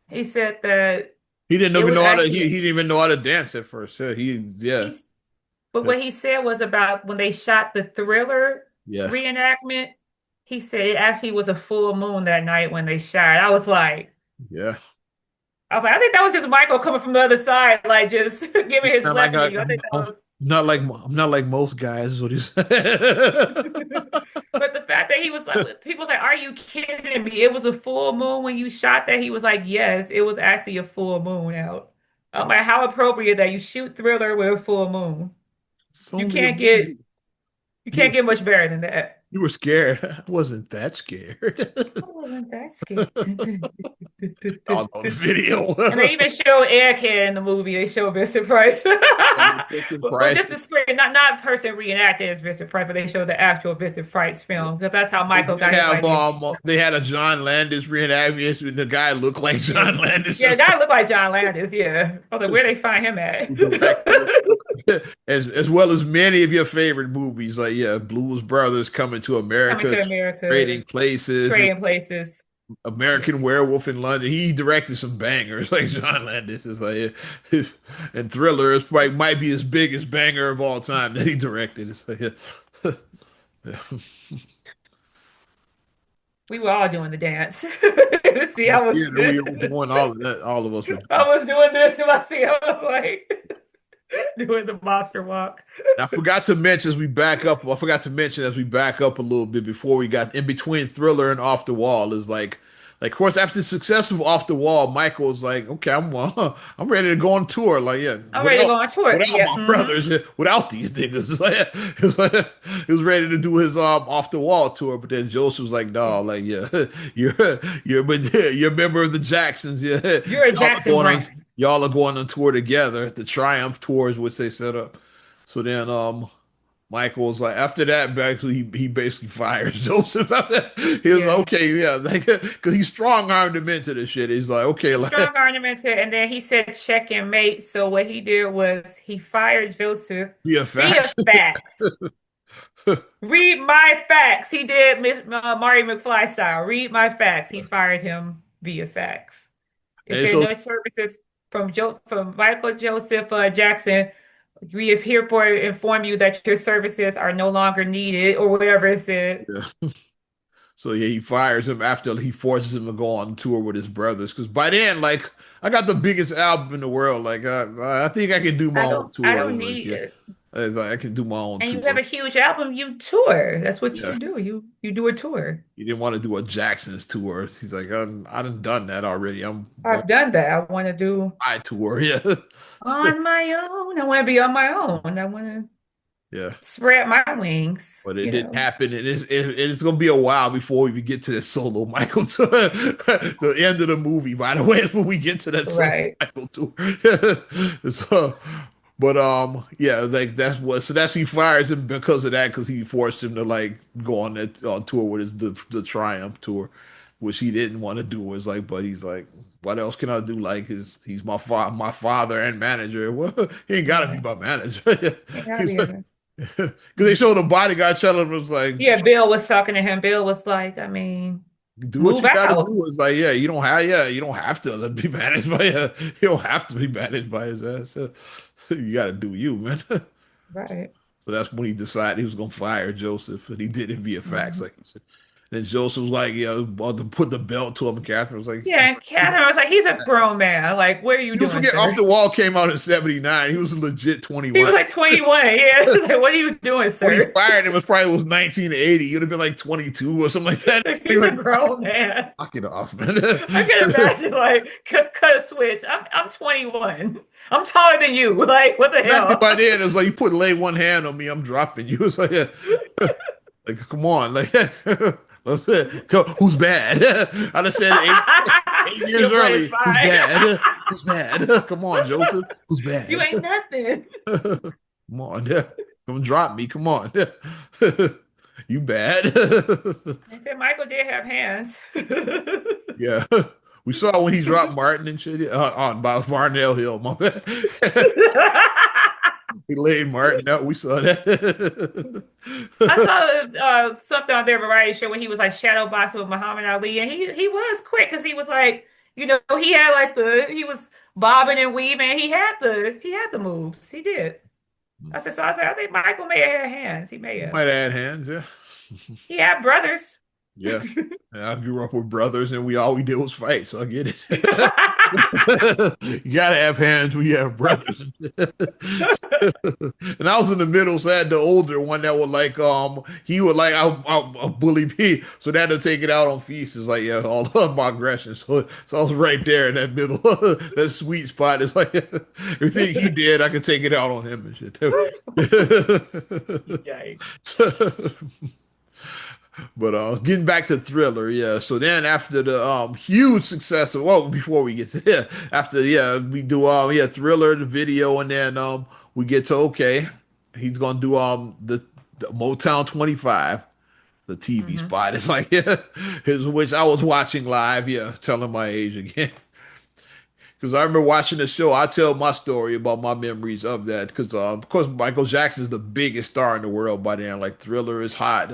he said that He didn't It even was know how to. actually He didn't even know how to dance at first. Yeah, yeah, he's but what he said was about when they shot the Thriller yeah, reenactment. He said it actually was a full moon that night when they shot. yeah. I think that was just Michael coming from the other side, like just giving his Not like blessing to you. I think that I'm was. I'm not like most guys. Is what he said. But the fact that he was like, people was like, "Are you kidding me? It was a full moon when you shot that." He was like, "Yes, it was actually a full moon out." I'm like, "How appropriate that you shoot Thriller with a full moon? It's You only a can't movie. get you You can't were get much better than that." you were scared. I wasn't that I scared. wasn't that scared. On the video. And they even show Airhead in the movie. They show Vincent Price. And Vincent Well, Price. just the screen, not person reenacted as Vincent Price, but they show the actual Vincent Price film because that's how They Michael did got his have idea. they had a John Landis reenactment and the guy looked like Yeah, John Landis. yeah, the guy looked like John Landis. Yeah, I was like, where they find him at? Director. As well as many of your favorite movies, like yeah, Blues Brothers, Coming to Coming America, to America, Trading Places, Trading Places. Yeah, American Werewolf in London. He directed some bangers like John Landis is like, and Thriller is probably might be his biggest banger of all time that he directed. It's like, yeah. we were all doing the dance. See, Yeah, we were doing all of that. All of us were I doing. was doing this, and I was like doing the monster walk. I forgot to mention as we back up. I forgot to mention as we back up a little bit before we got in between Thriller and Off the Wall is like, of course, after the success of Off the Wall, Michael was like, okay, I'm ready to go on tour. Like, yeah, I'm ready to go on tour. without Yeah. my brothers, without these niggas, he was ready to do his Off the Wall tour. But then Joseph was like, Yeah. no, like, yeah, you're a member of the Jacksons. Yeah, You're a y'all are Jackson going on Brand. y'all are going on tour together, the Triumph tours, which they set up. So then Michael was like, after that, basically, he basically fires Joseph. He was like, Yeah. okay, yeah, like, because he strong armed him into this shit. He's like, okay, He like, strong ornamented, and then he said check and mate. So what he did was he fired Joseph via via fax. fax. Read my fax. He did Miss Marty McFly style. Read my fax. He fired him via fax. It And said so, no services from Michael Joseph Jackson. We have hereby inform you that your services are no longer needed, or whatever it said. yeah. So yeah, he fires him after he forces him to go on tour with his brothers. Because by then, like, I got the biggest album in the world. Like, I think I can do my own I tour. don't Like, need yeah, it. I can do my own And you have tour. a huge album, you tour. That's what Yeah. you do. You do a tour. He didn't want to do a Jackson's tour. He's like, I done that already. I'm on I've done that. I want to do my tour. Yeah. on my own. I want to be on my own. I want to Yeah. spread my wings, But it you didn't know. happen. It's gonna be a while before we get to the solo Michael tour. The end of the movie, by the way, is when we get to that solo Right. Michael tour. So, but yeah, like that's he fires him because of that, because he forced him to like go on that on tour with the Triumph tour, which he didn't want to do. Was like, but he's like, what else can I do? Like he's my father and manager. Well, he ain't gotta be Yeah. my manager. It gotta He's be like, a- because they showed the bodyguard telling him, it was like, Yeah, Bill was talking to him. Bill was like, I mean, do what move you got to out. do. It's like, you don't have to be managed by you don't have to be managed by his ass. You got to do you, man. Right. So that's when he decided he was gonna fire Joseph, and he did it via fax, Mhm. like you said. Then Joseph was like, yeah, about to put the belt to him. And Catherine was like, Yeah, and Catherine was like, he's a grown man. Like, what are you you doing, forget, Off sir? the Wall came out in '79. He was legit He was 21. like 21. Yeah. It was like, what are you doing, When he sir? fired him, it probably was 1980. You'd have been like 22 or something like that. He's He's a like, grown man. knock it off, man. I can imagine like cut a switch. I'm 21. I'm taller than you. Like, what the Especially hell? by then, it was like you lay one hand on me, I'm dropping you. It's like, like come on, like let's say, who's bad? I'd have said eight years Your brain is early, who's fine. bad? Who's bad? Come on, Joseph, who's You bad? ain't nothing. Come on, come drop me. Come on, you bad? They said Michael did have hands. Yeah, we saw when he dropped Martin and shit on by Varnell Hill. My bad. He laid Martin out. We saw that. I saw something on their variety show when he was like shadow boxing with Muhammad Ali, and he was quick because he was like, he had like he was bobbing and weaving. He had the moves. He did. I said, I think Michael may have had hands. He may You have. might add hands, yeah. He had brothers. Yeah. And I grew up with brothers and we all we did was fight, so I get it. You gotta have hands when you have brothers. And I was in the middle, so I had the older one that would like he would like I'll bully me. So that to take it out on Feast is like yeah, all of my aggression. So I was right there in that middle, that sweet spot. It's like everything he did, I could take it out on him and shit too. Yikes. But getting back to Thriller, yeah. So then after the huge success of well, before we get to yeah, after yeah, we do yeah, Thriller, the video, and then we get to okay, he's gonna do the Motown 25, the TV Hmm. spot. It's like yeah, his which I was watching live, yeah, telling my age again. Because I remember watching the show, I tell my story about my memories of that. Because of course Michael Jackson's the biggest star in the world by then. Like Thriller is hot.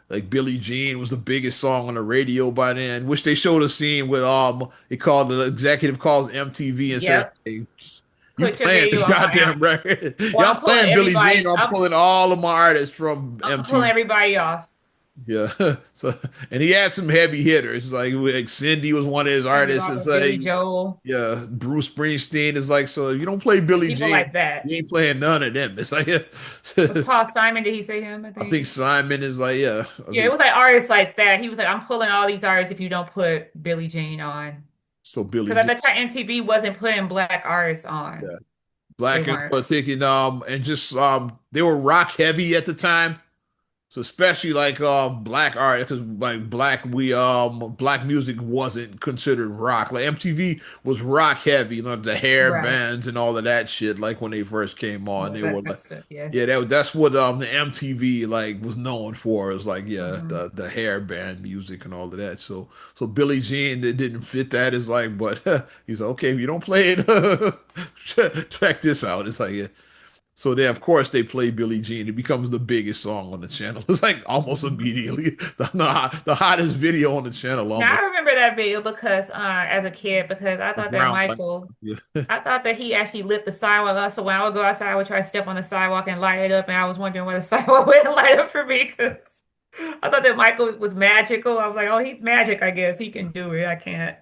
Like Billie Jean was the biggest song on the radio by then. Which they showed a scene with it called the executive calls MTV and says, Yep. "Hey, you Put your playing this video on my goddamn app. record? Or Y'all I'm pulling playing Billie Jean? everybody. Or I'm pulling all of my artists from I'm pulling MTV." everybody off. Yeah. So and he had some heavy hitters. Like Cindy was one of his Cindy artists. It's Lauper, Billy like Joel, yeah, Bruce Springsteen is like, so if you don't play Billie people Jean, like that. you ain't playing none of them. It's like, Was Paul Simon? Did he say him? I I think think. Simon is like, yeah, I Yeah, it think was like artists like that. He was like, I'm pulling all these artists if you don't put Billie Jean on. so Billie Because at Jean, the time, MTV wasn't putting black artists yeah, on. They black and weren't. particular, and just they were rock heavy at the time. So especially like black art, because like black music wasn't considered rock. Like MTV was rock heavy, you know, the hair Right. bands and all of that shit. Like when they first came on, All they were that like, good stuff. Yeah. yeah, that's what the MTV like was known for. It was like yeah, Hmm. the hair band music and all of that. So Billie Jean that didn't fit that is like, but he's like, okay, if you don't play it, check this out. It's like yeah. So they, of course, they play Billie Jean. It becomes the biggest song on the channel. It's like almost immediately the hottest video on the channel Now almost. I remember that video because as a kid, because I The thought that ground, like, Michael, yeah. I thought that he actually lit the sidewalk up. So when I would go outside, I would try to step on the sidewalk and light it up, and I was wondering why the sidewalk wouldn't light up for me because I thought that Michael was magical. I was like, oh, he's magic, I guess. He can do it. I can't.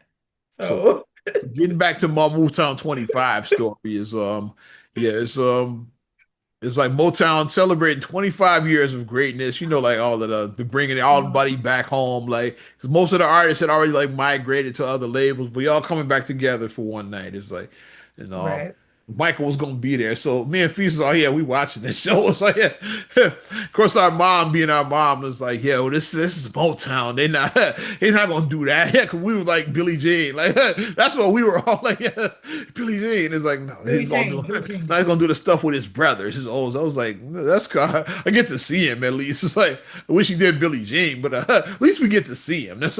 So, So so getting back to my Motown 25 story is yeah, it's like Motown celebrating 25 years of greatness. You know, like all of the bringing everybody back home. Like, 'cause most of the artists had already like migrated to other labels, but y'all coming back together for one night. It's like, and right. Michael was gonna be there. So me and Feast was like, yeah, we watching this show. It's like, yeah. Of course, our mom being our mom was like, yeah, well, this is Motown. They not gonna do that. Yeah, because we were like Billie Jean. Like that's what we were all like, yeah, Billie Jean. It's like, no, Billie Jean, Billie now Jean. he's gonna do the stuff with his brothers. His olds. I was like, that's cool. I get to see him at least. It's like I wish he did Billie Jean, but at least we get to see him. That's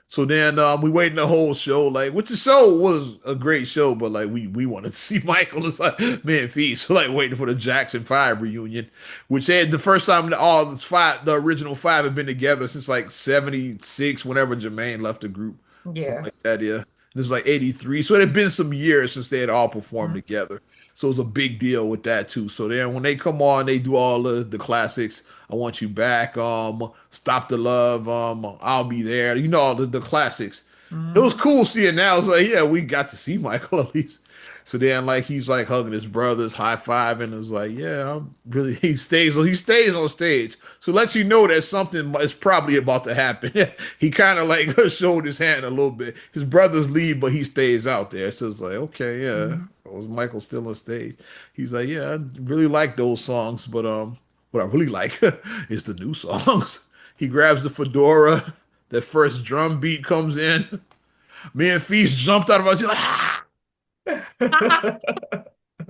so then we waited the whole show, like which the show was a great show, but like we wanted to see Michael. It's like man feast, so, like waiting for the Jackson 5 reunion, which they had the first time that all the original five had been together since like 76, whenever Jermaine left the group. Something Yeah. like that, yeah. This was like 83. So it had been some years since they had all performed Mhm. together. So it was a big deal with that too. So then when they come on, they do all the classics. I Want You Back, Stop the Love, I'll Be There. You know, all the classics. It was Mhm. cool seeing that. I was like, yeah, we got to see Michael at least. So then like he's like hugging his brothers, high fiving. It's like, yeah, I'm really he stays on stage. So it lets you know that something is probably about to happen. He kind of like showed his hand a little bit. His brothers leave, but he stays out there. So it's like, okay, yeah. Mhm. Was Michael still on stage? He's like, yeah, I really like those songs, but what I really like is the new songs. He grabs the fedora, that first drum beat comes in. Me and Feast jumped out of us. He's like, ah!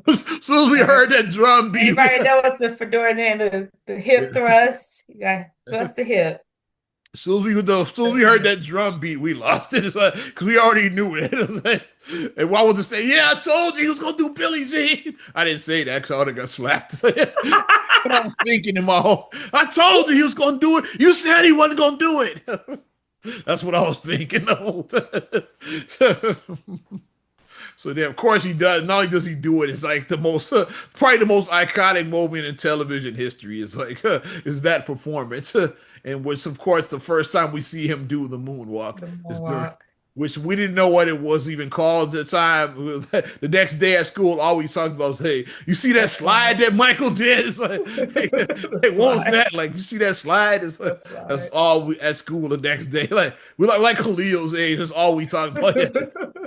As soon as we Right. heard that drum beat, Anybody know what's the fedora name? The hip as thrust. You got thrust the hip. as soon as we Thrust the heard hip. that drum beat, we lost it. It's like, because we already knew it. It was like, and why would they say, yeah, I told you he was gonna do Billie Jean. I didn't say that because I would have got slapped. What I was thinking in my home, I told you he was gonna do it. You said he wasn't gonna do it. That's what I was thinking the whole time. So then, of course, he does. Not only does he do it, it's like the most, probably the most iconic moment in television history. Is like, is that performance, and which, of course, the first time we see him do the moonwalk The is during, moonwalk. which we didn't know what it was even called at the time. It was, the next day at school, all we talked about was, "Hey, you see that The slide slide. that Michael did?" It's The like, what was slide. that? Like, you see that slide? It's like The that's slide. all we at school the next day. Like we like Khalil's age. That's all we talked about.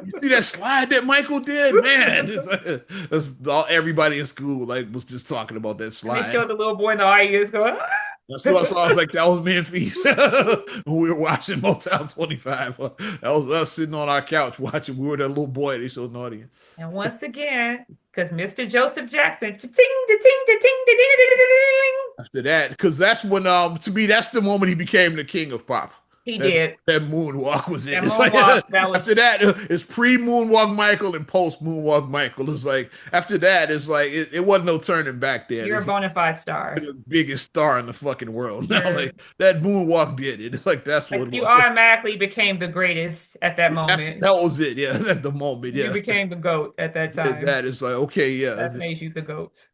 You see that slide that Michael did, man? It's like, that's all everybody in school like was just talking about that And they slide. showed the little boy in the audience going, ah! That's what I saw. I was like, that was me and Feast when we were watching Motown 25. That was us sitting on our couch watching. We were that little boy they showed an audience. And once again, because Mr. Joseph Jackson, cha-ting, cha-ting, cha-ting, cha-ting, After that, because that's when to me that's the moment he became the king of pop. he That did. that moonwalk was it. That It's like moonwalk, that after was that, it's pre moonwalk Michael and post moonwalk Michael. It's like after that, it's like it wasn't no turning back then. you're a It's bona fide star. the biggest star in the fucking world now. You're Like that moonwalk did it. It's like that's what like it you was. automatically became the greatest at that That moment. was it. Yeah, at the moment. You Yeah, became the GOAT at that did time. that. It's like okay, yeah. That made you the GOAT.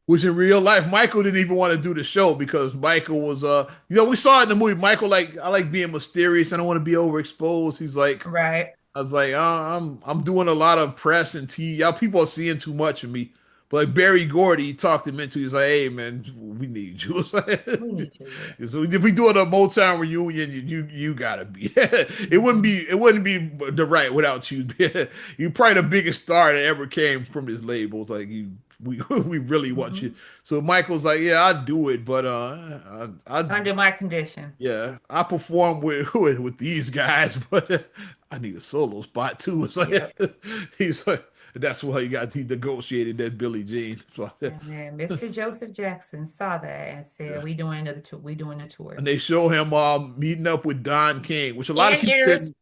Which in real life, Michael didn't even want to do the show because Michael was we saw it in the movie. Michael like I like being mysterious. I don't want to be overexposed. He's like Right. I was like, I'm doing a lot of press and TV. Y'all people are seeing too much of me. But like Barry Gordy talked him into. He's like, hey man, we need you. We need to, yeah. So if we do a Motown reunion, you gotta be. Mhm. It wouldn't be the right without you. You're probably the biggest star that ever came from this label. It's like you, we really want you. Mhm. So Michael's like, yeah, I'd do it, but I Under my condition. yeah, I perform with these guys, but I need a solo spot too. It's like Yep. he's like that's why he negotiated that Billie Jean. So, And then Mr. Joseph Jackson saw that and said, yeah. "We doing another tour. We doing a tour." And they show him meeting up with Don King, which a lot of And people there's didn't.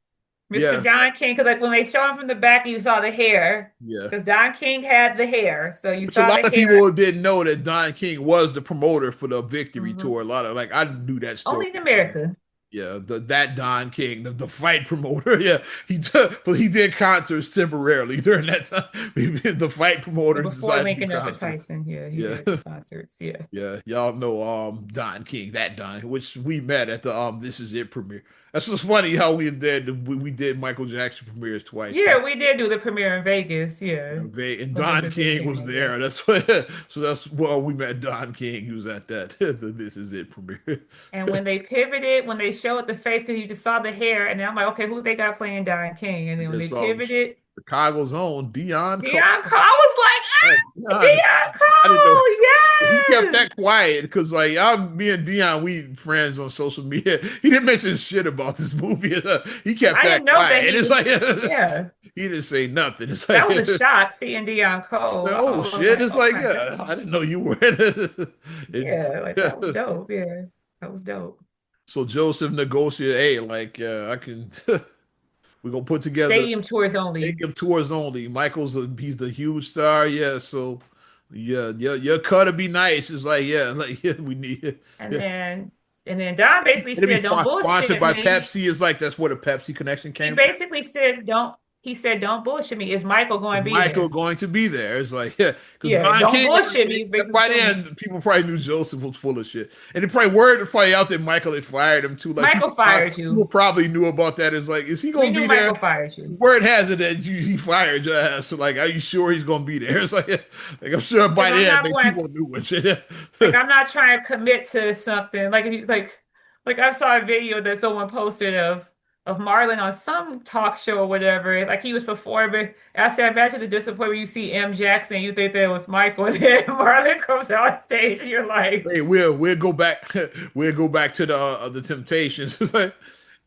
Mr. Yeah, Don King, because like when they show him from the back, you saw the hair. yeah. Because Don King had the hair, so you Which a saw lot the of hair. people didn't know that Don King was the promoter for the Victory Mhm. Tour. A lot of like I knew that story. Only in America. Yeah, that Don King, the fight promoter. Yeah, but he did concerts temporarily during that time. The fight Yeah, promoter before decided to do linking up with concerts. Tyson, yeah, he Yeah, did concerts. Yeah. yeah. Y'all know Don King, that Don, which we met at the This Is It premiere. That's just funny how we did Michael Jackson premieres twice. Yeah, we did do the premiere in Vegas. Yeah. And When this Don is it King came was out, yeah. there. That's what. So that's well, we met Don King. He was at that. The This Is It premiere. And when they pivoted, when they showed the face, because you just saw the hair, and then I'm like, okay, who they got playing Don King? And then when they It's pivoted, Chicago's own Dion Cole. Dion Cole, I Oh, was like, Dion. ah, I didn't know. He Dion kept Cole, that quiet because like me and Dion, we friends on social media. He didn't mention shit about this movie. He kept I that didn't know that quiet. he It's was, like yeah, he didn't say nothing. It's that like, was a shock seeing Dion Cole. I oh was shit. like, It's oh like my I God. didn't know you were in it. Yeah, like that was dope. Yeah, that was dope. So Joseph negotiated, hey, like I can we're gonna put together Stadium tours only. stadium tours only. He's the huge star, yeah. So yeah, your cut to be nice. It's like, yeah, like yeah, we need it. And Yeah. then, and then Don basically And to be said, don't sponsored bullshit by me. Pepsi is like that's where the Pepsi connection He came from. basically said, he said, don't bullshit me. Is Michael going Is to be Michael there? going to be there? It's like, yeah, because Yeah, Don don't King bullshit me. already, He's basically by telling me. then, people probably knew Joseph was full of shit. And it probably word probably out that Michael had fired him too. Like Michael fired people you. probably knew about that. It's like, is he We gonna knew be Michael there? fired you. Word has it that he fired your ass. So like, are you sure he's gonna be there? It's like I'm sure by Because I'm then, not like, going, people knew and shit. like, I'm not trying to commit to something. Like, if you, like I saw a video that someone posted of Marlon on some talk show or whatever. Like he was performing. And I said, imagine the disappointment you see M. Jackson, you think that was Michael, and then Marlon comes on stage and you're like, Hey, we'll go back. We'll go back to the Temptations. It's like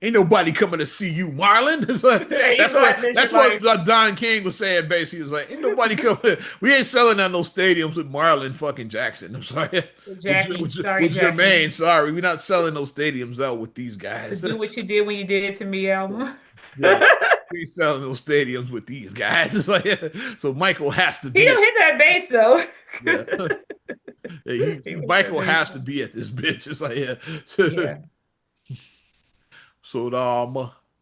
ain't nobody coming to see you, Marlon. It's like yeah, he's like, this, you're that's what like, Don King was saying. Basically, he was like, ain't nobody coming. We ain't selling out no stadiums with Marlon fucking Jackson. I'm sorry, Jackie, sorry, with Jackie. Jermaine. Sorry, we're not selling those stadiums out with these To guys. do what you did when you did it to me, album. Yeah, we ain't selling those stadiums with these guys. It's like so Michael has to He be at don't hit that bass though. yeah. He don't hit that Michael bass has to though. be at this bitch. It's like yeah. Yeah. So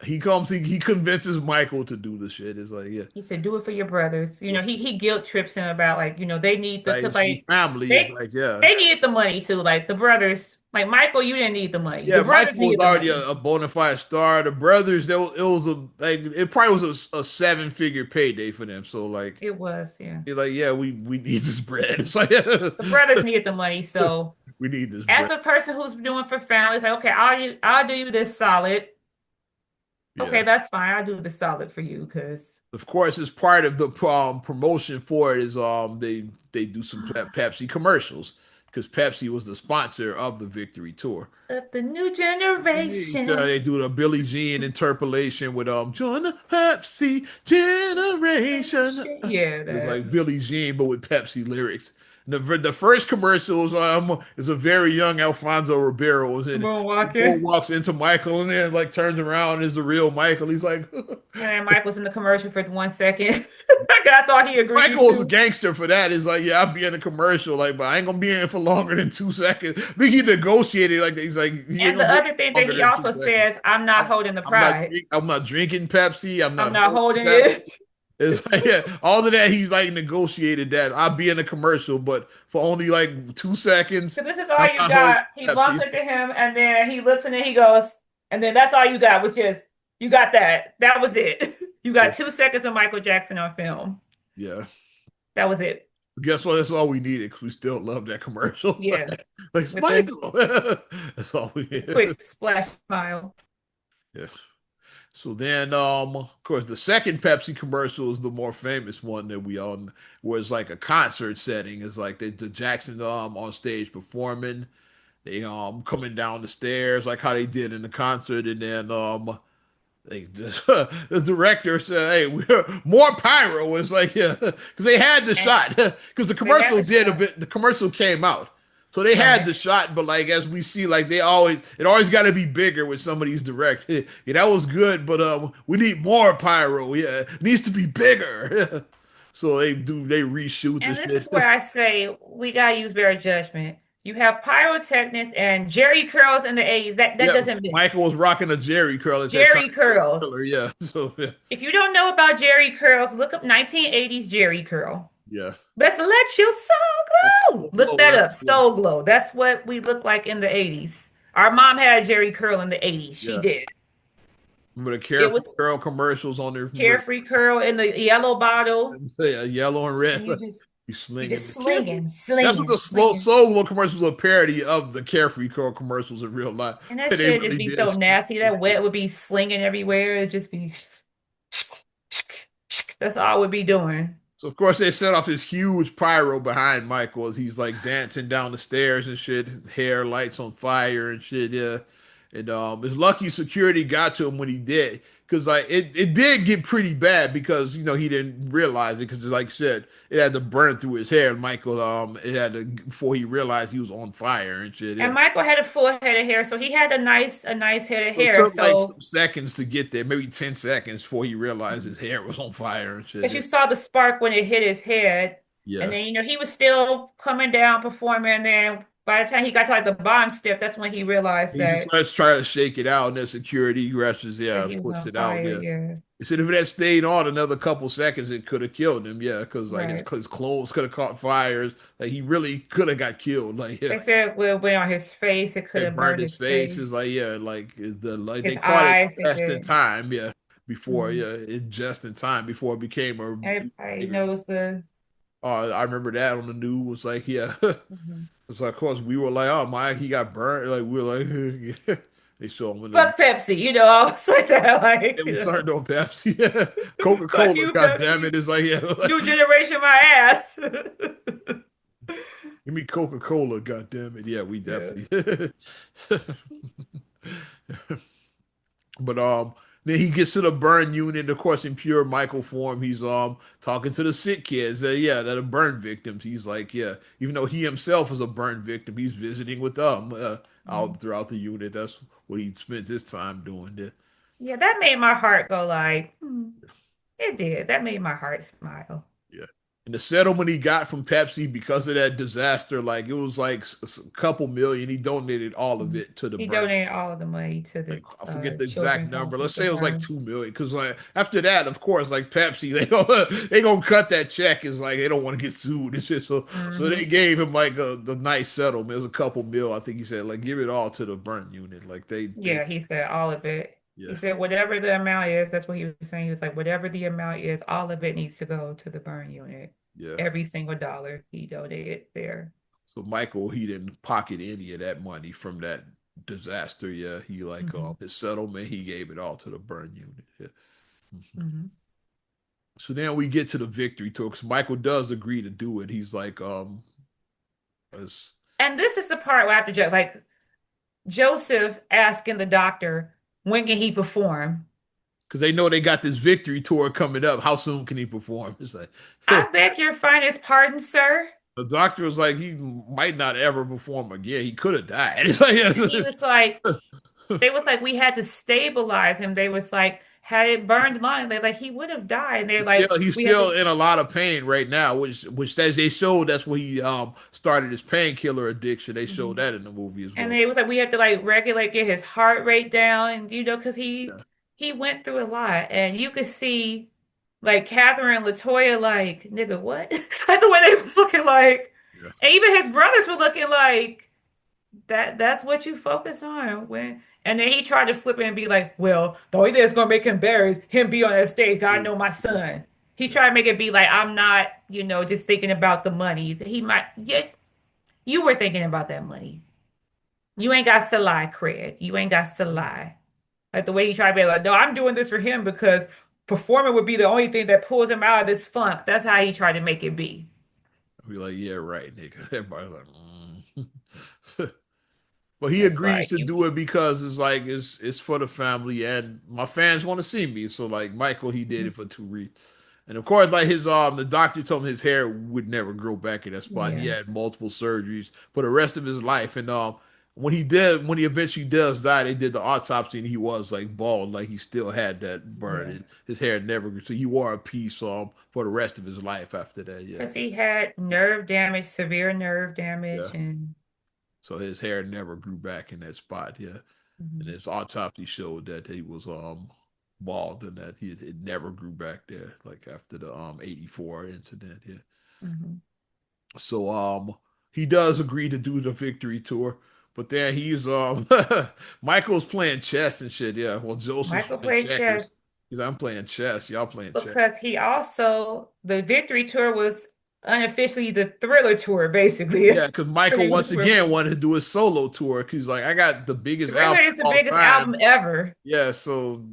he comes, he convinces Michael to do the shit. It's like, yeah, He said, "Do it for your brothers." He guilt trips him about like, they need the like because it's we like family. It's they like, yeah. they needed the money too. Like the brothers, like Michael, you didn't need the money. The Yeah, brothers Michael was needed the already money. a bona fide star. The brothers, it was a like it probably was a 7 figure payday for them. So like It was, yeah. he's like, yeah, we need this bread. It's like The brothers needed the money. So we need this as bread. a person who's doing for family, it's like, okay, I'll do you this solid. Yeah. Okay, that's fine. I'll do the solid for you because Of course, as part of the promotion for it is they do some Pepsi commercials because Pepsi was the sponsor of the Victory Tour. of the new generation. They do the Billie Jean interpolation with join the Pepsi generation. Yeah, It's like that. Billie Jean but with Pepsi lyrics. The first commercial is a very young Alfonso Ribeiro and he Moonwalker. walks into Michael and then like turns around and is the real Michael. He's like And then Mike was in the commercial for 1 second. That's all he agreed Michael was a to. gangster for that. Is like, yeah, I'll be in a commercial, like, but I ain't gonna be in it for longer than 2 seconds. I think he negotiated like he's like he ain't And the gonna be other thing that longer he than two also seconds. says, I'm not I'm, holding the I'm not pride. I'm not drinking Pepsi. I'm I'm not not holding holding Pepsi. it. It's like yeah, all of that he's like negotiated that I'll be in a commercial, but for only like 2 seconds. Because this is all I'm you not holding got. He bumps Pepsi. into him and then he looks and then he goes, and then that's all you got was just, you got that. That was it. You Yeah, got 2 seconds of Michael Jackson on film. yeah. That was it. Guess what? That's all we needed because we still love that commercial. Yeah. like it's With the Michael. That's all we need. quick splash smile. Yeah. So then, of course, the second Pepsi commercial is the more famous one that we all, where it's like a concert setting. It's like the Jackson on stage performing. They coming down the stairs like how they did in the concert, and then they just, the director said, "Hey, we're more pyro." It's like yeah, because they had the And shot because the they had commercial the did a shot. bit. The commercial came out, so they had Right. the shot. But like as we see, like it always got to be bigger with some of these direct. Yeah, that was good, but we need more pyro. Yeah, it needs to be bigger. So they reshoot the And this is shit. where I say we gotta use better judgment. You have pyrotechnics and Jerry curls in the 80s. That Yeah, doesn't mix. Michael was rocking a Jerry curl at that time. Jerry curls. Thriller, yeah. So yeah, If you don't know about Jerry curls, look up 1980s Jerry curl. yeah. Let's let your soul glow. Look Oh, that that's up. yeah. Soul glow. That's what we look like in the 80s. Our mom had a Jerry curl in the 80s. She Yeah. did. Remember the It Carefree was Girl commercials on there? Remember carefree curl in the yellow bottle. say yellow and red. And you just You you slinging just the Carefree. slinging, That's what slinging, the slow slinging. Soul Glow commercials were a parody of the Carefree Girl commercials in real life. And that They shit just really be did. so nasty. That wet would be slinging everywhere. It'd just be that's all I would be doing. So of course they set off this huge pyro behind Michael as he's like dancing down the stairs and shit, hair lights on fire and shit, yeah. And it's lucky security got to him when he did. Cause like it did get pretty bad because he didn't realize it because like I said, it had to burn through his hair and Michael it had to before he realized he was on fire and shit. And Yeah. Michael had a full head of hair, so he had a nice head of So it hair. took like So some seconds to get there, maybe 10 seconds before he realized his hair was on fire and shit. because Yeah. you saw the spark when it hit his head, and Yeah. then he was still coming down performing. And then by the time he got to like the bottom step, that's when he realized He just that let's try to shake it out, and then security rushes, that yeah, he was puts on it out. fire. Yeah. Yeah, He said if it had stayed on another couple seconds, it could have killed him. Yeah, because like his, right. his clothes could have caught fires. Like he really could have got killed. Like yeah, They said it went on his face. It could it have burned burned his his face. It's face, like yeah, like his they caught it eyes. They just in said. time. Yeah, before Mhm. yeah, it just in time before it became a Everybody bigger. knows the. I remember that on the news. Was like yeah, Mhm. it's like of course we were like oh my he got burned. Like we were like they saw him in the Fuck Pepsi, I was like that, yeah, like, we started on Pepsi. Yeah. fuck Coca-Cola, you, god damn Pepsi. it. It's like, yeah, New generation, my ass. give me Coca-Cola, god damn it. Yeah, we Yeah. definitely. But then he gets to the burn unit, of course, in pure Michael form. He's talking to the sick kids that are burn victims. He's like, yeah, even though he himself is a burn victim, he's visiting with them out throughout the unit. That's what he spends his time doing there. Yeah, that made my heart go like, hmm. It did. That made my heart smile. Yeah. And the settlement he got from Pepsi because of that disaster, like it was like a couple million. He donated all of Mhm. it to the He burn. donated all of the money to Like the I forget the exact children's number. hospital Let's to say it was like burn. 2 million. Because like after that, of course, like Pepsi, they gonna cut that check. It's like they don't want to get sued. It's just so they Hmm. gave him like the nice settlement. It was a couple mil. I think he said like give it all to the burn unit. Like they Yeah, he said all of it. He yeah said whatever the amount is, that's what he was saying. He was like, whatever the amount is, all of it needs to go to the burn unit. yeah. Every single dollar he donated there. So Michael, he didn't pocket any of that money from that disaster. Yeah, he like Hmm. his settlement, he gave it all to the burn unit. Yeah. Mhm. Hmm. So then we get to the victory tour because Michael does agree to do it. He's like, because And this is the part where I have to joke, like Joseph asking the doctor, when can he perform? they know they got this victory tour coming up. How soon can he perform? It's like I beg your finest pardon, sir. the doctor was like, he might not ever perform again. He could have died. It's And he was like, they was like, we had to stabilize him. They was like, had it burned lung, they like he would have died. And they're like, he's we had still to, in a lot of pain right now, which they showed that's where he started his painkiller addiction. They showed Mhm. that in the movie as And well. they was like, we had to like regulate, get his heart rate down, and because Yeah, he went through a lot, and you could see like Catherine and Latoya, like nigga, what? Like the way they was looking like, yeah. and even his brothers were looking like that. That's what you focus on when. And then he tried to flip it and be like, well, the only thing that's gonna make him better is him be on that stage. God know my son. He Yeah. tried to make it be like I'm not, just thinking about the money. He might, yeah, you were thinking about that money. You ain't got to lie, Craig. You ain't got to lie. Like the way he tried to be like, no, I'm doing this for him because performing would be the only thing that pulls him out of this funk. That's how he tried to make it be. Be like, yeah, right, nigga. Everybody's like, but he It's agrees like to you. do it because it's like it's for the family and my fans want to see me. So like Michael, he did it for 2 reasons. And of course, like his the doctor told him his hair would never grow back in that spot. He Yeah. had multiple surgeries for the rest of his life. And when he eventually does die, they did the autopsy and he was like bald, like he still had that burn. Yeah. His hair never grew. So he wore a piece for the rest of his life after that. Yeah. Because he had nerve damage, severe nerve Yeah. damage, and So his hair never grew back in that spot. Yeah. And mhm, his autopsy showed that he was bald and that it never grew back there, like after the 84 incident. Yeah. mhm. So he does agree to do the victory tour, but then he's Michael's playing chess and shit. Yeah. Well, Joseph's Michael playing played checkers. chess He's like, I'm playing chess. Y'all playing chess. because he also, the victory tour was unofficially the thriller tour, basically. Yeah, It's because Michael pretty once much where again wanted to do a solo tour because he's like, I got the biggest thriller album is the of all biggest album time. ever. Yeah, so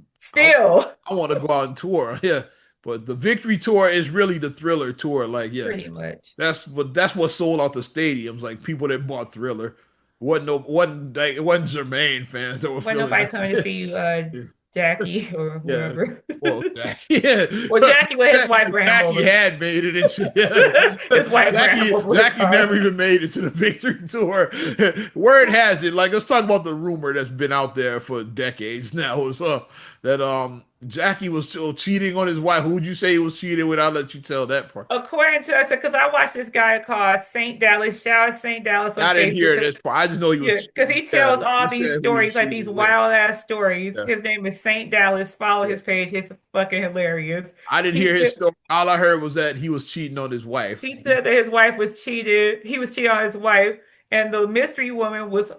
I, Still, I want to go out and tour. Yeah, but the Victory Tour is really the Thriller tour. Like, yeah, pretty much. that's what sold out the stadiums. Like people that bought Thriller wasn't Jermaine fans that were Wasn't feeling nobody coming to that. see you, Jackie or Yeah. whoever. Well, Jackie, yeah. Well, Jackie, well, his wife ran him Jackie over. had made it into yeah. His wife ran him over with a Jackie never car. even made it to the victory tour. Word has it, like let's talk about the rumor that's been out there for decades now. Is that Jackie was still cheating on his wife. Who would you say he was cheating with? I'll let you tell that part. According to us, because I watched this guy called Saint Dallas, shout out Saint Dallas on I didn't Facebook. hear this part. I just know he was Yeah, because cheating. he tells all He these said who he was stories, like these cheating with. wild ass stories. Yeah. His name is Saint Dallas. Follow Yeah. his page. It's fucking hilarious. I didn't He hear his said story. All I heard was that he was cheating on his wife. he said that his wife was cheated. He was cheating on his wife, and the mystery woman was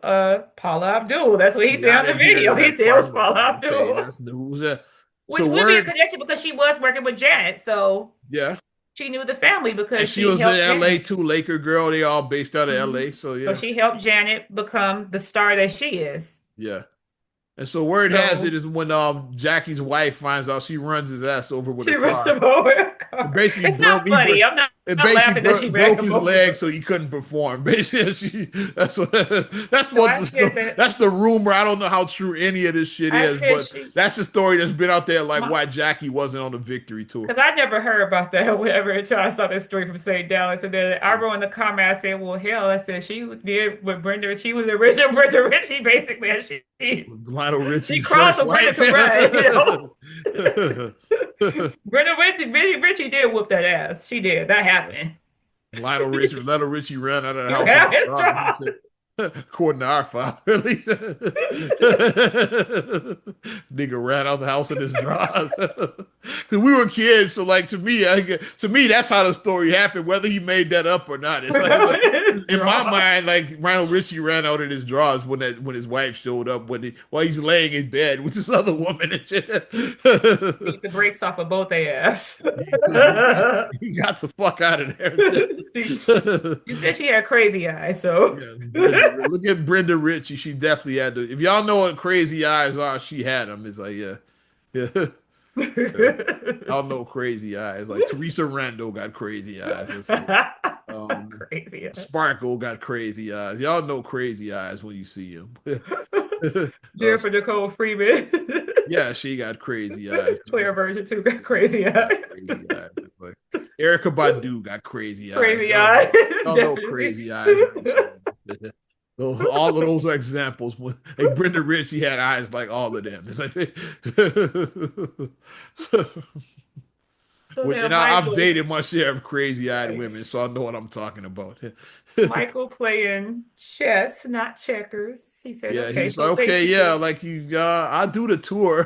Paula Abdul. That's what he Yeah, said I on the didn't hear video. He that said it was part, but Paula okay, Abdul, that's news. Yeah. which So would be a word, connection because she was working with Janet, so yeah. she knew the family And because she she was in helped LA Janet. too, Laker girl. They all based out of Hmm. LA. So So yeah, she helped Janet become the star that she is. yeah. And so word has it So is when Jackie's wife finds out, she runs his ass over with a she runs car. him over a It car. basically It's not funny. I'm not, it not basically laughing that she ran broke him his leg over. so he couldn't perform. Basically, that's what that's So what I said that that's the rumor. I don't know how true any of this shit I is, said but she that's the story that's been out there. Like my why Jackie wasn't on the victory tour. because I never heard about that or whatever until I saw this story from St. Dallas. And then I wrote in the comment, I said, well, hell, I said she did with Brenda. She was the original Brenda Ritchie, basically. And she Lionel she Richie's crawled first so Brenda wife. could run, Richie did whoop that ass. She did. That happened. Lionel Richie ran out of the He house in ran his his drawers. He job. said, according to our file, really, nigga ran out the house in his drawers. Cause we were kids, so like to me, that's how the story happened. Whether he made that up or not, it's like His in my draw. mind, like Lionel Richie ran out in his drawers when his wife showed up while he's laying in bed with this other woman and shit. Beat the brakes off of both their ass. He got the fuck out of there. she, she said she had crazy eyes, so Yeah, Brenda. Look at Brenda Ritchie. She definitely had to. If y'all know what crazy eyes are, she had them. It's like, yeah, yeah. Y'all know crazy eyes. Like Teresa Randall got crazy eyes. It's like, um, crazy eyes. Sparkle got crazy eyes. Y'all know crazy eyes when you see him. uh, Jennifer Nicole Freeman, yeah, she got crazy eyes. Claire version too, got crazy Got eyes. crazy eyes. It's like Erica Badu got crazy eyes. Crazy eyes, Y'all know definitely. crazy eyes when you see them. All of those are examples. Like Brenda Ritchie had eyes like all of them. It's like, So then and I've Michael, dated my share of crazy eyed right. women, so I know what I'm talking about. Michael playing chess, not checkers. He said, Yeah, okay, he's like, so okay, yeah, basically, like I do the tour,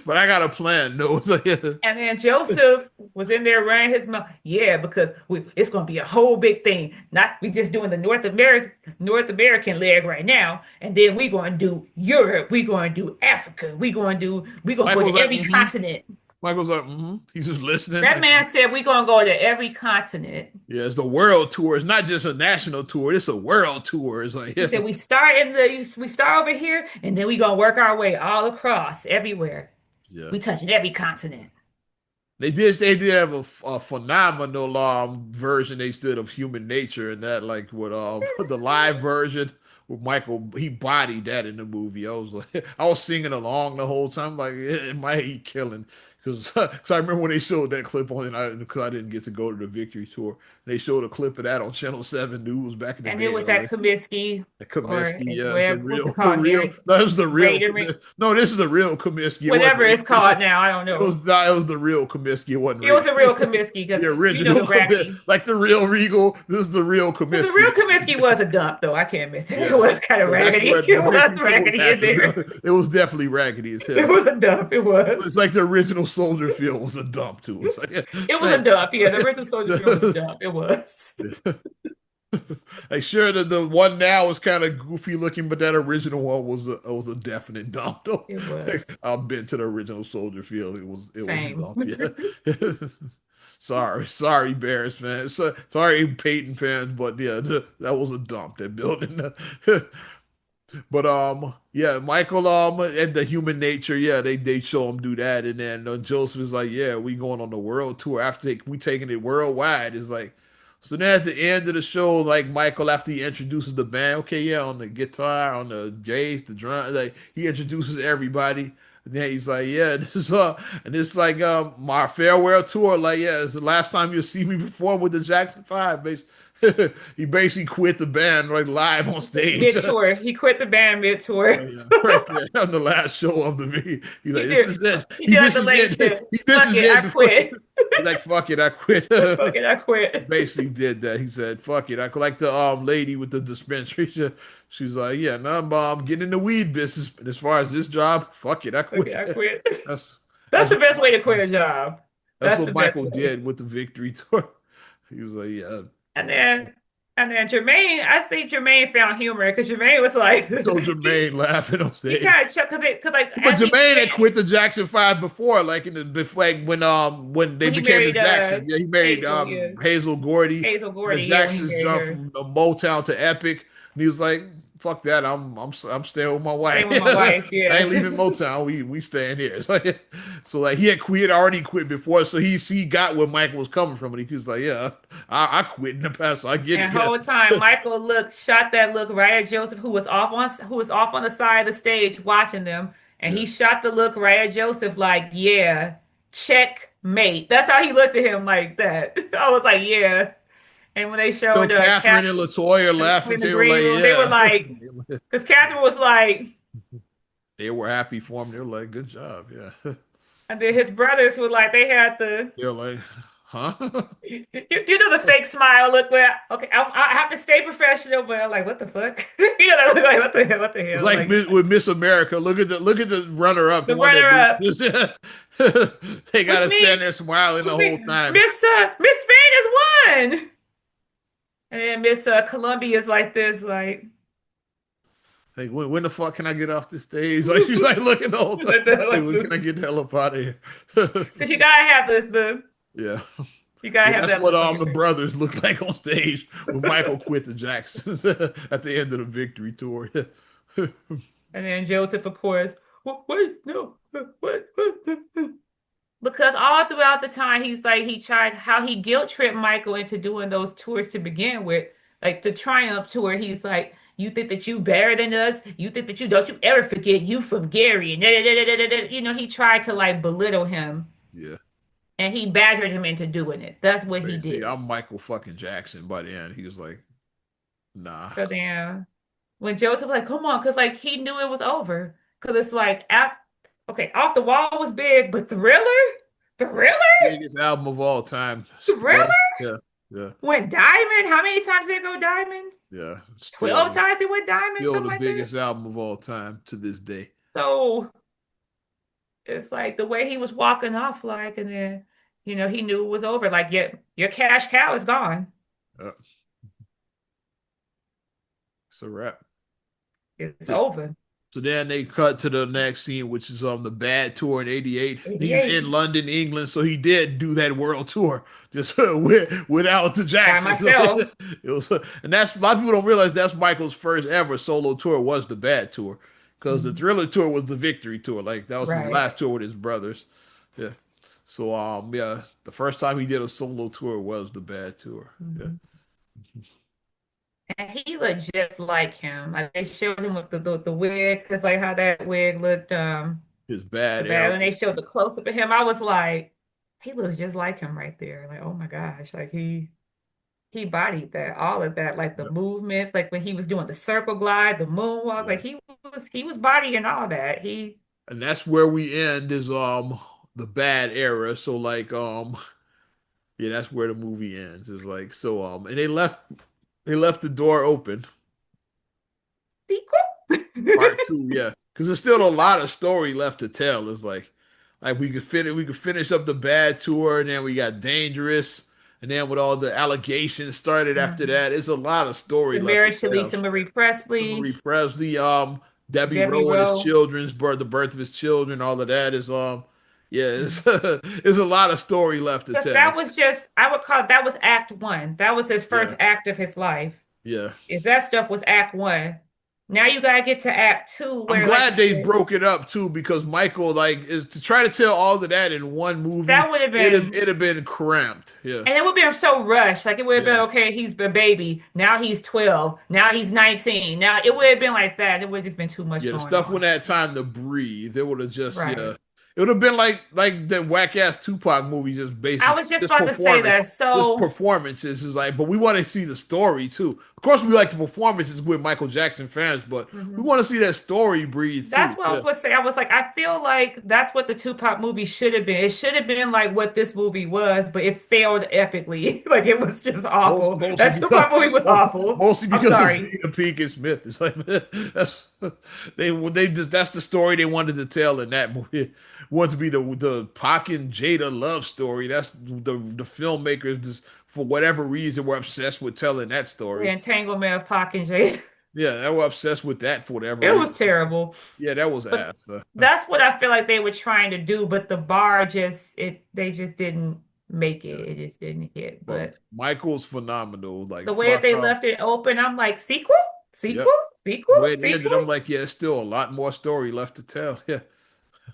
but I got a plan. No, it's like, and then Joseph was in there running his mouth. Yeah, because it's going to be a whole big thing. Not we just doing the North American leg right now, and then we going to do Europe. We going to do Africa. We going to go Michael's to like, every mm-hmm. continent. Michael's like, mm-hmm. He's just listening. That Like, man said we going to go to every continent. yeah, it's the world tour. It's not just a national tour. It's a world tour. It's like, He yeah, said we start over here, and then we going to work our way all across everywhere. yeah. We touching every continent. They did have a phenomenal version they did of Human Nature and that like with the live version with Michael he bodied that in the movie. I was like I was singing along the whole time like it might he killing because I remember when they showed that clip on it because I didn't get to go to the Victory Tour. They showed a clip of that on Channel 7 News back in the And it day. was at Comiskey The or Comiskey, yeah, whatever, what's it the called real. now? That was the real. Raider, No, this is the real Comiskey. It wasn't. whatever it's called now. I don't It know. was the real Comiskey. It wasn't It was a Regal. real Comiskey The because you know original the Comiskey, Raggedy. like the real Regal. This is the real But the Comiskey. real Comiskey was a dump, though. I can't admit that. It Yeah, was kind of yeah, that's raggedy. where the It was Victory Tour was raggedy in happening. there. It was definitely raggedy as It hell. was a dump. It It's was. like the original Soldier Field was a dump too. It's like, It was a same. dump. Yeah, the original Soldier Field was a dump. It was. Like sure the one now is kind of goofy looking, but that original one was a definite dump. Though. It Like, was. I've been to the original Soldier Field. It was a Same. dump. Yeah. Sorry, Bears fans. Sorry, Peyton fans, but yeah, that was a dump. That building. But yeah, Michael and the Human Nature, yeah, they show him do that, and then Joseph is like, yeah, we going on the world tour after we taking it worldwide. It's like, so then at the end of the show, like Michael after he introduces the band, okay, yeah, on the guitar, on the bass, the drum, like he introduces everybody. And then he's like, yeah, this is and it's like my farewell tour. Like, yeah, it's the last time you'll see me perform with the Jackson Five. He basically quit the band like live on stage. Mid tour. He quit the band mid tour. Oh, yeah, right there on the last show of the video. He's like, He "This did. is it." He did like This the is lady it. said, This fuck is it, it. I Before quit. he's like, "Fuck it, I quit." Fuck it, I quit. Basically did that. He said, "Fuck it." I like the lady with the dispensary. She's like, "Yeah, no, mom, get in the weed business. But as far as this job, fuck it, I Fuck it, quit." I quit. That's That's that's the best way to quit a job. that's That's what the best Michael way. did with the victory tour. He was like, "Yeah." And then and then Jermaine, I think Jermaine found humor because Jermaine was like So Jermaine laughing on he stage. kind of chuck because like But I think Jermaine had Jermaine quit the Jackson Five before, like before like, when they when he became the married Jacksons. Yeah, he married Hazel, yeah. Hazel Gordy, Hazel and the Gordy, yeah, when he Jacksons married jumped her. from Motown to Epic, and he was like, "Fuck that, I'm staying with my wife. Same with my wife, I yeah. ain't leaving Motown. We staying here." It's like, so like he had already quit before, so he got where Mike was coming from, and he was like, "Yeah, I quit in the past, so I get And it." whole time Michael shot that look right at Joseph, who was off on the side of the stage watching them, and Yeah. he shot the look right at Joseph like, yeah, checkmate. That's how he looked at him like that. I was like, yeah. And when they So showed Catherine and Catherine Latoya laughing, in the they were green like, room, they were "Yeah." like, because Catherine was like, They were happy for him. They were like, "Good job, yeah." And then his brothers were like, they had the, They're like, huh? you know, the fake smile look where, okay, I have to stay professional, but I'm like, what the fuck? You know, that look like, what the It's hell? like Like, With Miss America. Look at the runner up, the the one that runner up, they which gotta stand means, there smiling the whole time. Miss Spain has won. And then Miss Columbia is like this, like, Like when the fuck can I get off the stage? Like she's like looking the whole time. Like when can I get the hell up out of here? because you gotta have the Yeah. you gotta Yeah, have that's that what look on your the face. brothers looked like on stage when Michael quit the Jacksons at the end of the victory tour. And then Joseph, of course, wait, no, what? Because all throughout the time, he's like, he tried how he guilt tripped Michael into doing those tours to begin with. Like the Triumph tour, he's like, you think that you better than us? You think that you don't you ever forget you from Gary? And da, da, da, da, da, da. You know, he tried to like belittle him Yeah. and he badgered him into doing it. That's what he Basically, did. I'm Michael fucking Jackson by the end. He was like, nah. So then when Joseph like, come on, because like he knew it was over. Because it's like, okay, Off the Wall was big, but Thriller, Biggest album of all time. Thriller Still. Yeah. Yeah. went diamond. How many times did it go diamond? Yeah. 12 Still times it went diamond, still something the like that. biggest album of all time to this day. So it's like the way he was walking off, like, and then, you know, he knew it was over. Like, your cash cow is gone. Uh, it's a wrap. It's over. So then they cut to the next scene, which is the Bad tour in '88. He's 88 in London, England, so he did do that world tour just without the by Jacksons. myself. It was, and that's a lot of people don't realize that's Michael's first ever solo tour was the Bad tour, because the Mhm. Thriller tour was the Victory tour. Like that was his Right. last tour with his brothers. Yeah. So yeah, the first time he did a solo tour was the Bad tour. Yeah. Mhm. And he looked just like him. Like they showed him with the wig, because like how that wig looked, His the Bad bad era. when they showed the close up of him, I was like, he looks just like him right there. Like, oh my gosh, like he bodied that, all of that, like the Yeah. movements, like when he was doing the circle glide, the moonwalk, Yeah. like he was bodying all that. He And that's where we end is the Bad era. So like yeah, that's where the movie ends. Is like so and they left the door open. sequel. Part two, yeah, because there's still a lot of story left to tell. It's like we could finish up the Bad tour, and then we got Dangerous, and then with all the allegations started after Mhm. that, it's a lot of story The left to marriage to tell. Lisa Marie So Marie Presley, Presley, Debbie Debbie Rowe and his Rowe. children's birth, the birth of his children, all of that is yeah, it's Mhm. there's a lot of story left to Because tell. that was just, I would call that was act one. That was his first Yeah, act of his life. yeah. Is that stuff was act one. Now you gotta get to act two, I'm where like you glad they said, broke it up too because Michael like is to try to tell all of that in one movie. that would have been. It'd have been cramped. Yeah, And it would be so rushed. Like it would have been yeah, okay, he's the baby. Now he's 12. Now he's 19. Now it would have been like that. It would have just been too much yeah. The going stuff on. wouldn't have had time to breathe. It would have just Right. yeah. It would have been like that whack ass Tupac movie, just I basic, was just about to say that. just So, performances is like. But we want to see the story too. Of course, we like the performances with Michael Jackson fans, but we mhm. want to see that story breathe That's too. what I was Yeah, supposed to say. I was like, I feel like that's what the Tupac movie should have been. It should have been like what this movie was, but it failed epically. Like it was just awful. mostly That because Tupac movie was awful. mostly I'm because it's sorry. Jada Pinkett Smith. It's like that's they just that's the story they wanted to tell in that movie. Wanted to be the Pac and Jada love story. That's the filmmakers just for whatever reason were obsessed with telling that The story. entanglement of Pac and Jay. Yeah, they were obsessed with that for whatever It reason. was terrible. Yeah, that was But ass. that's what I feel like they were trying to do, but the bar just they just didn't make Yeah, it. It just didn't hit. but But Michael's phenomenal. Like the way that fuck they off. left it open, I'm like, sequel? Yep. Sequel? The Sequel? way it ended, I'm Sequel? like, yeah, still a lot more story left to tell. Yeah.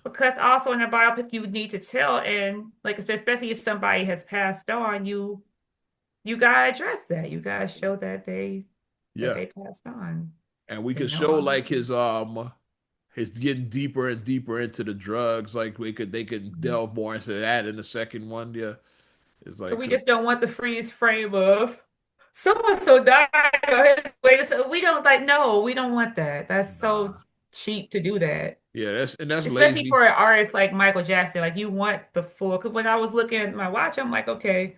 Because also in a biopic you need to tell, and like I said, especially if somebody has passed on, you gotta address that. You gotta show that Yeah. they passed on. And we They could know show all. like his getting deeper and deeper into the drugs. Like they could Mhm. delve more into that in the second one. Yeah, it's Because like we just don't want the freeze frame of so and so died or his way. So we don't like, no, we don't want that. That's so nah, cheap to do that. Yeah, that's Especially lazy. for an artist like Michael Jackson. Like you want the full, because when I was looking at my watch, I'm like, okay,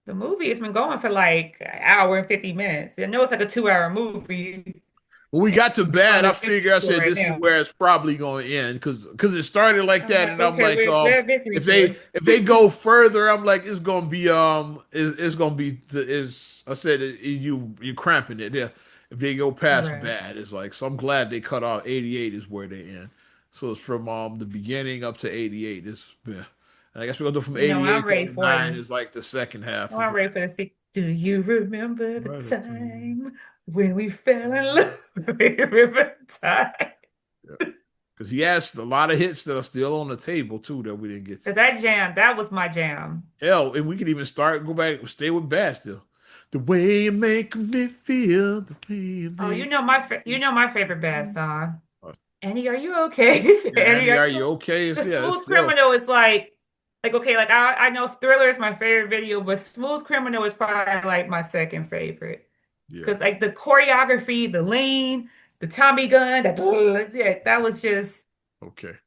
the movie has been going for like an hour and 50 minutes. I know it's like a 2 hour movie. When we got to We're on bad, I the figured I tour said right this is now. where it's probably going to end because it started like I'm that, like, and I'm okay, like, we're at Victory if they Tour. if they go further, I'm like, it's gonna be it's gonna be is I said you cramping it. Yeah, if they go past Right. bad, it's like so. I'm glad they cut off 88 is where they end. So it's from the beginning up to 88. It's yeah. And I guess we're gonna do from You know, I'm 88 to ready for '09 it. is like the second half Oh, of I'm it. ready for the sequel. Do you remember the Right. It's, time when we fell in love? Remember the time? yeah. Because he has a lot of hits that are still on the table too that we didn't get to. Because that jam, that was my jam. Hell, and we could even go back, stay with Bass still. The way you make me feel, the way you Oh, make you know my favorite bad me. song. Uh, Annie, are you okay? yeah, Annie, Annie, are are you you okay? The Yeah, it's Smooth still Criminal is like okay, like I know Thriller is my favorite video, but Smooth Criminal is probably like my second favorite. yeah, Because like the choreography, the lean, the Tommy gun, that yeah, that was okay,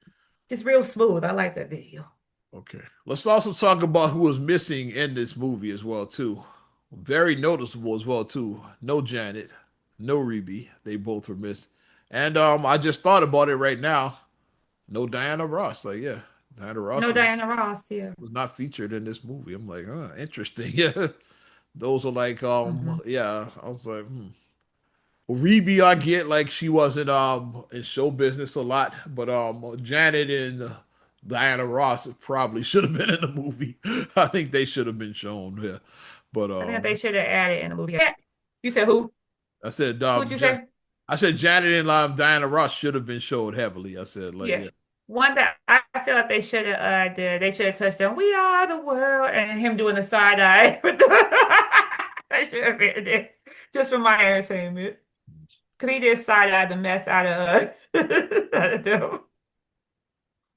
just real smooth. I like that video. okay. Let's also talk about who was missing in this movie as well too. Very noticeable as well too. No Janet, no Reby. They both were missed. And I just thought about it right now. No Diana Ross. Like, yeah, Diana Ross No Diana Ross, yeah. was not featured in this movie. I'm like, interesting. Yeah. Those are like, Hmm. yeah. I was like, Well, Reby, I get like she wasn't in show business a lot, but Janet and Diana Ross probably should have been in the movie. I think they should have been shown. Yeah, but I think they should have added in the movie. You said who? I said Who'd you say? I said Janet and Diana Ross should have been showed heavily. I said like Yeah. yeah, One that I feel like they should have did. They should have touched on "We Are the World" and him doing the side eye. That should have been there just for my entertainment. Cause he did side eye the mess out of out of them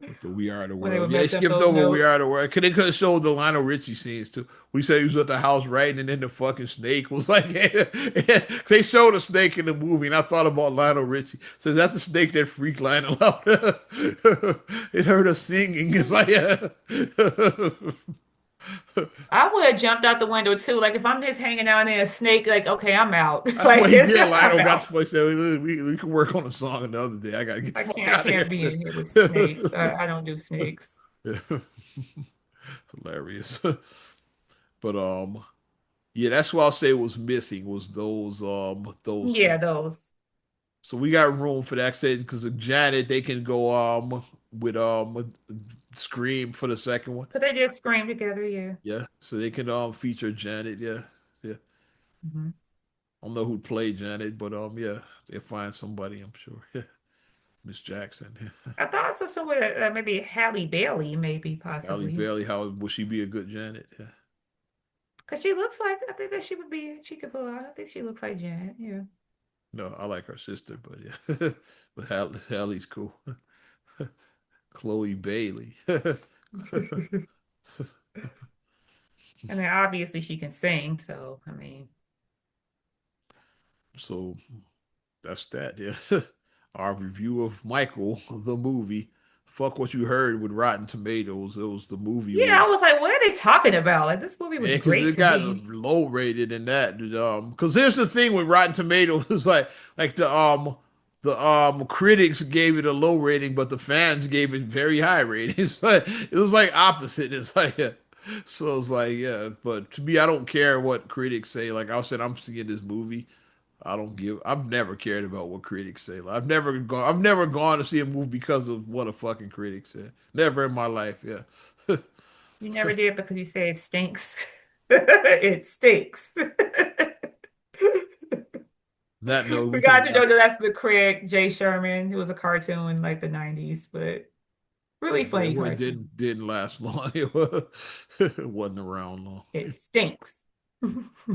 with the We Are the when they World. would Yeah, they mess up skipped those over We Are notes. the World. They could have showed the Lionel Richie scenes too. We said he was at the house writing, and then the fucking snake was like, they showed a snake in the movie, and I thought about Lionel Richie. So that's the snake that freaked Lionel out. It heard us singing. It's like, yeah. I would have jumped out the window too. Like if I'm just hanging out in a snake, like okay, I'm out. That's Like what he it's did. I'm Lionel got out. to play. Said, we can work on a song another day. I gotta get the fuck I out of can't here. be in here with snakes. I don't do snakes. Yeah. Hilarious. But yeah, that's what I'll say was missing was those two. Yeah, those. So we got room for that said because of Janet, they can go with Scream for the second one. But they did scream together, yeah. Yeah. So they can feature Janet, yeah. Yeah. Hmm. I don't know who'd play Janet, but yeah, they'll find somebody, I'm sure. Yeah. Miss Jackson. I thought so with maybe Halle Bailey, maybe Sally possibly. Bailey, how would she be a good Janet? Yeah. Because she looks like, I think that she could pull out. I think she looks like Janet, yeah. No, I like her sister, but yeah. But Hallie's cool. Chloe Bailey. And then obviously she can sing, so I mean, So that's that. Yes. Our review of Michael, the movie. Fuck what you heard with Rotten Tomatoes. It was the movie yeah, with I was like, what are they talking about? Like this movie was man, because great it to got me. low rated in that. Because here's the thing with Rotten Tomatoes, it's like the critics gave it a low rating, but the fans gave it very high ratings. It was like opposite. It's like so it's like yeah. But to me, I don't care what critics say. Like I said, I'm seeing this movie. I don't give. I've never cared about what critics say. Like, I've never gone. I've never gone to see a movie because of what a fucking critic said. Never in my life. Yeah. You never did because you say it stinks. It stinks. That note, For we guys can who wrap. don't know, that's the Craig J. Sherman. It was a cartoon in like the 90s, but really Yeah, funny well, it cartoon. didn't last long. It wasn't around long. It stinks.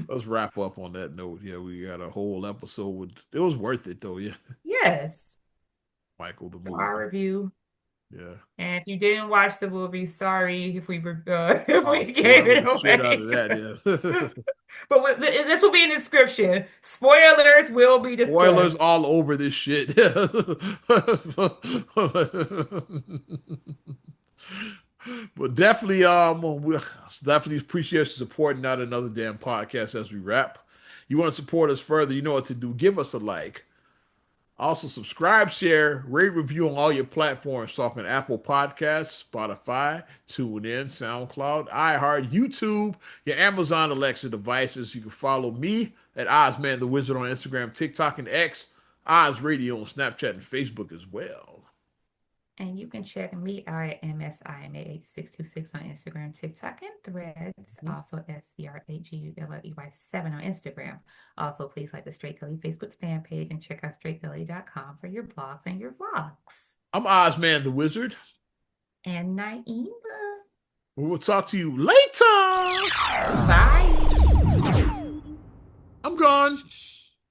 Let's wrap up on that note. Yeah, we got a whole episode with. It was worth it though. Yeah, Yes. Michael the So our movie. review. Yeah. And if you didn't watch the movie, sorry if we if I'll we gave spoil it the shit out away. of that. Yeah. But this will be in the description. Spoilers will be Spoilers discussed. all over this shit. But definitely, we definitely appreciate your support. Not another damn podcast as we wrap. You want to support us further? You know what to do. Give us a like. Also, subscribe, share, rate, review on all your platforms. Talking Apple Podcasts, Spotify, TuneIn, SoundCloud, iHeart, YouTube, your Amazon Alexa devices. You can follow me at Ozman the Wizard on Instagram, TikTok, and X. Oz Radio on Snapchat and Facebook as well. And you can check me out at MSIMA8626 on Instagram, TikTok, and Threads. Also, SCR8GULLEY7 on Instagram. Also, please like the Straight Gully Facebook fan page and check out straightgully.com for your blogs and your vlogs. I'm Ozman the Wizard. And Naima. We'll talk to you later. Bye. I'm gone.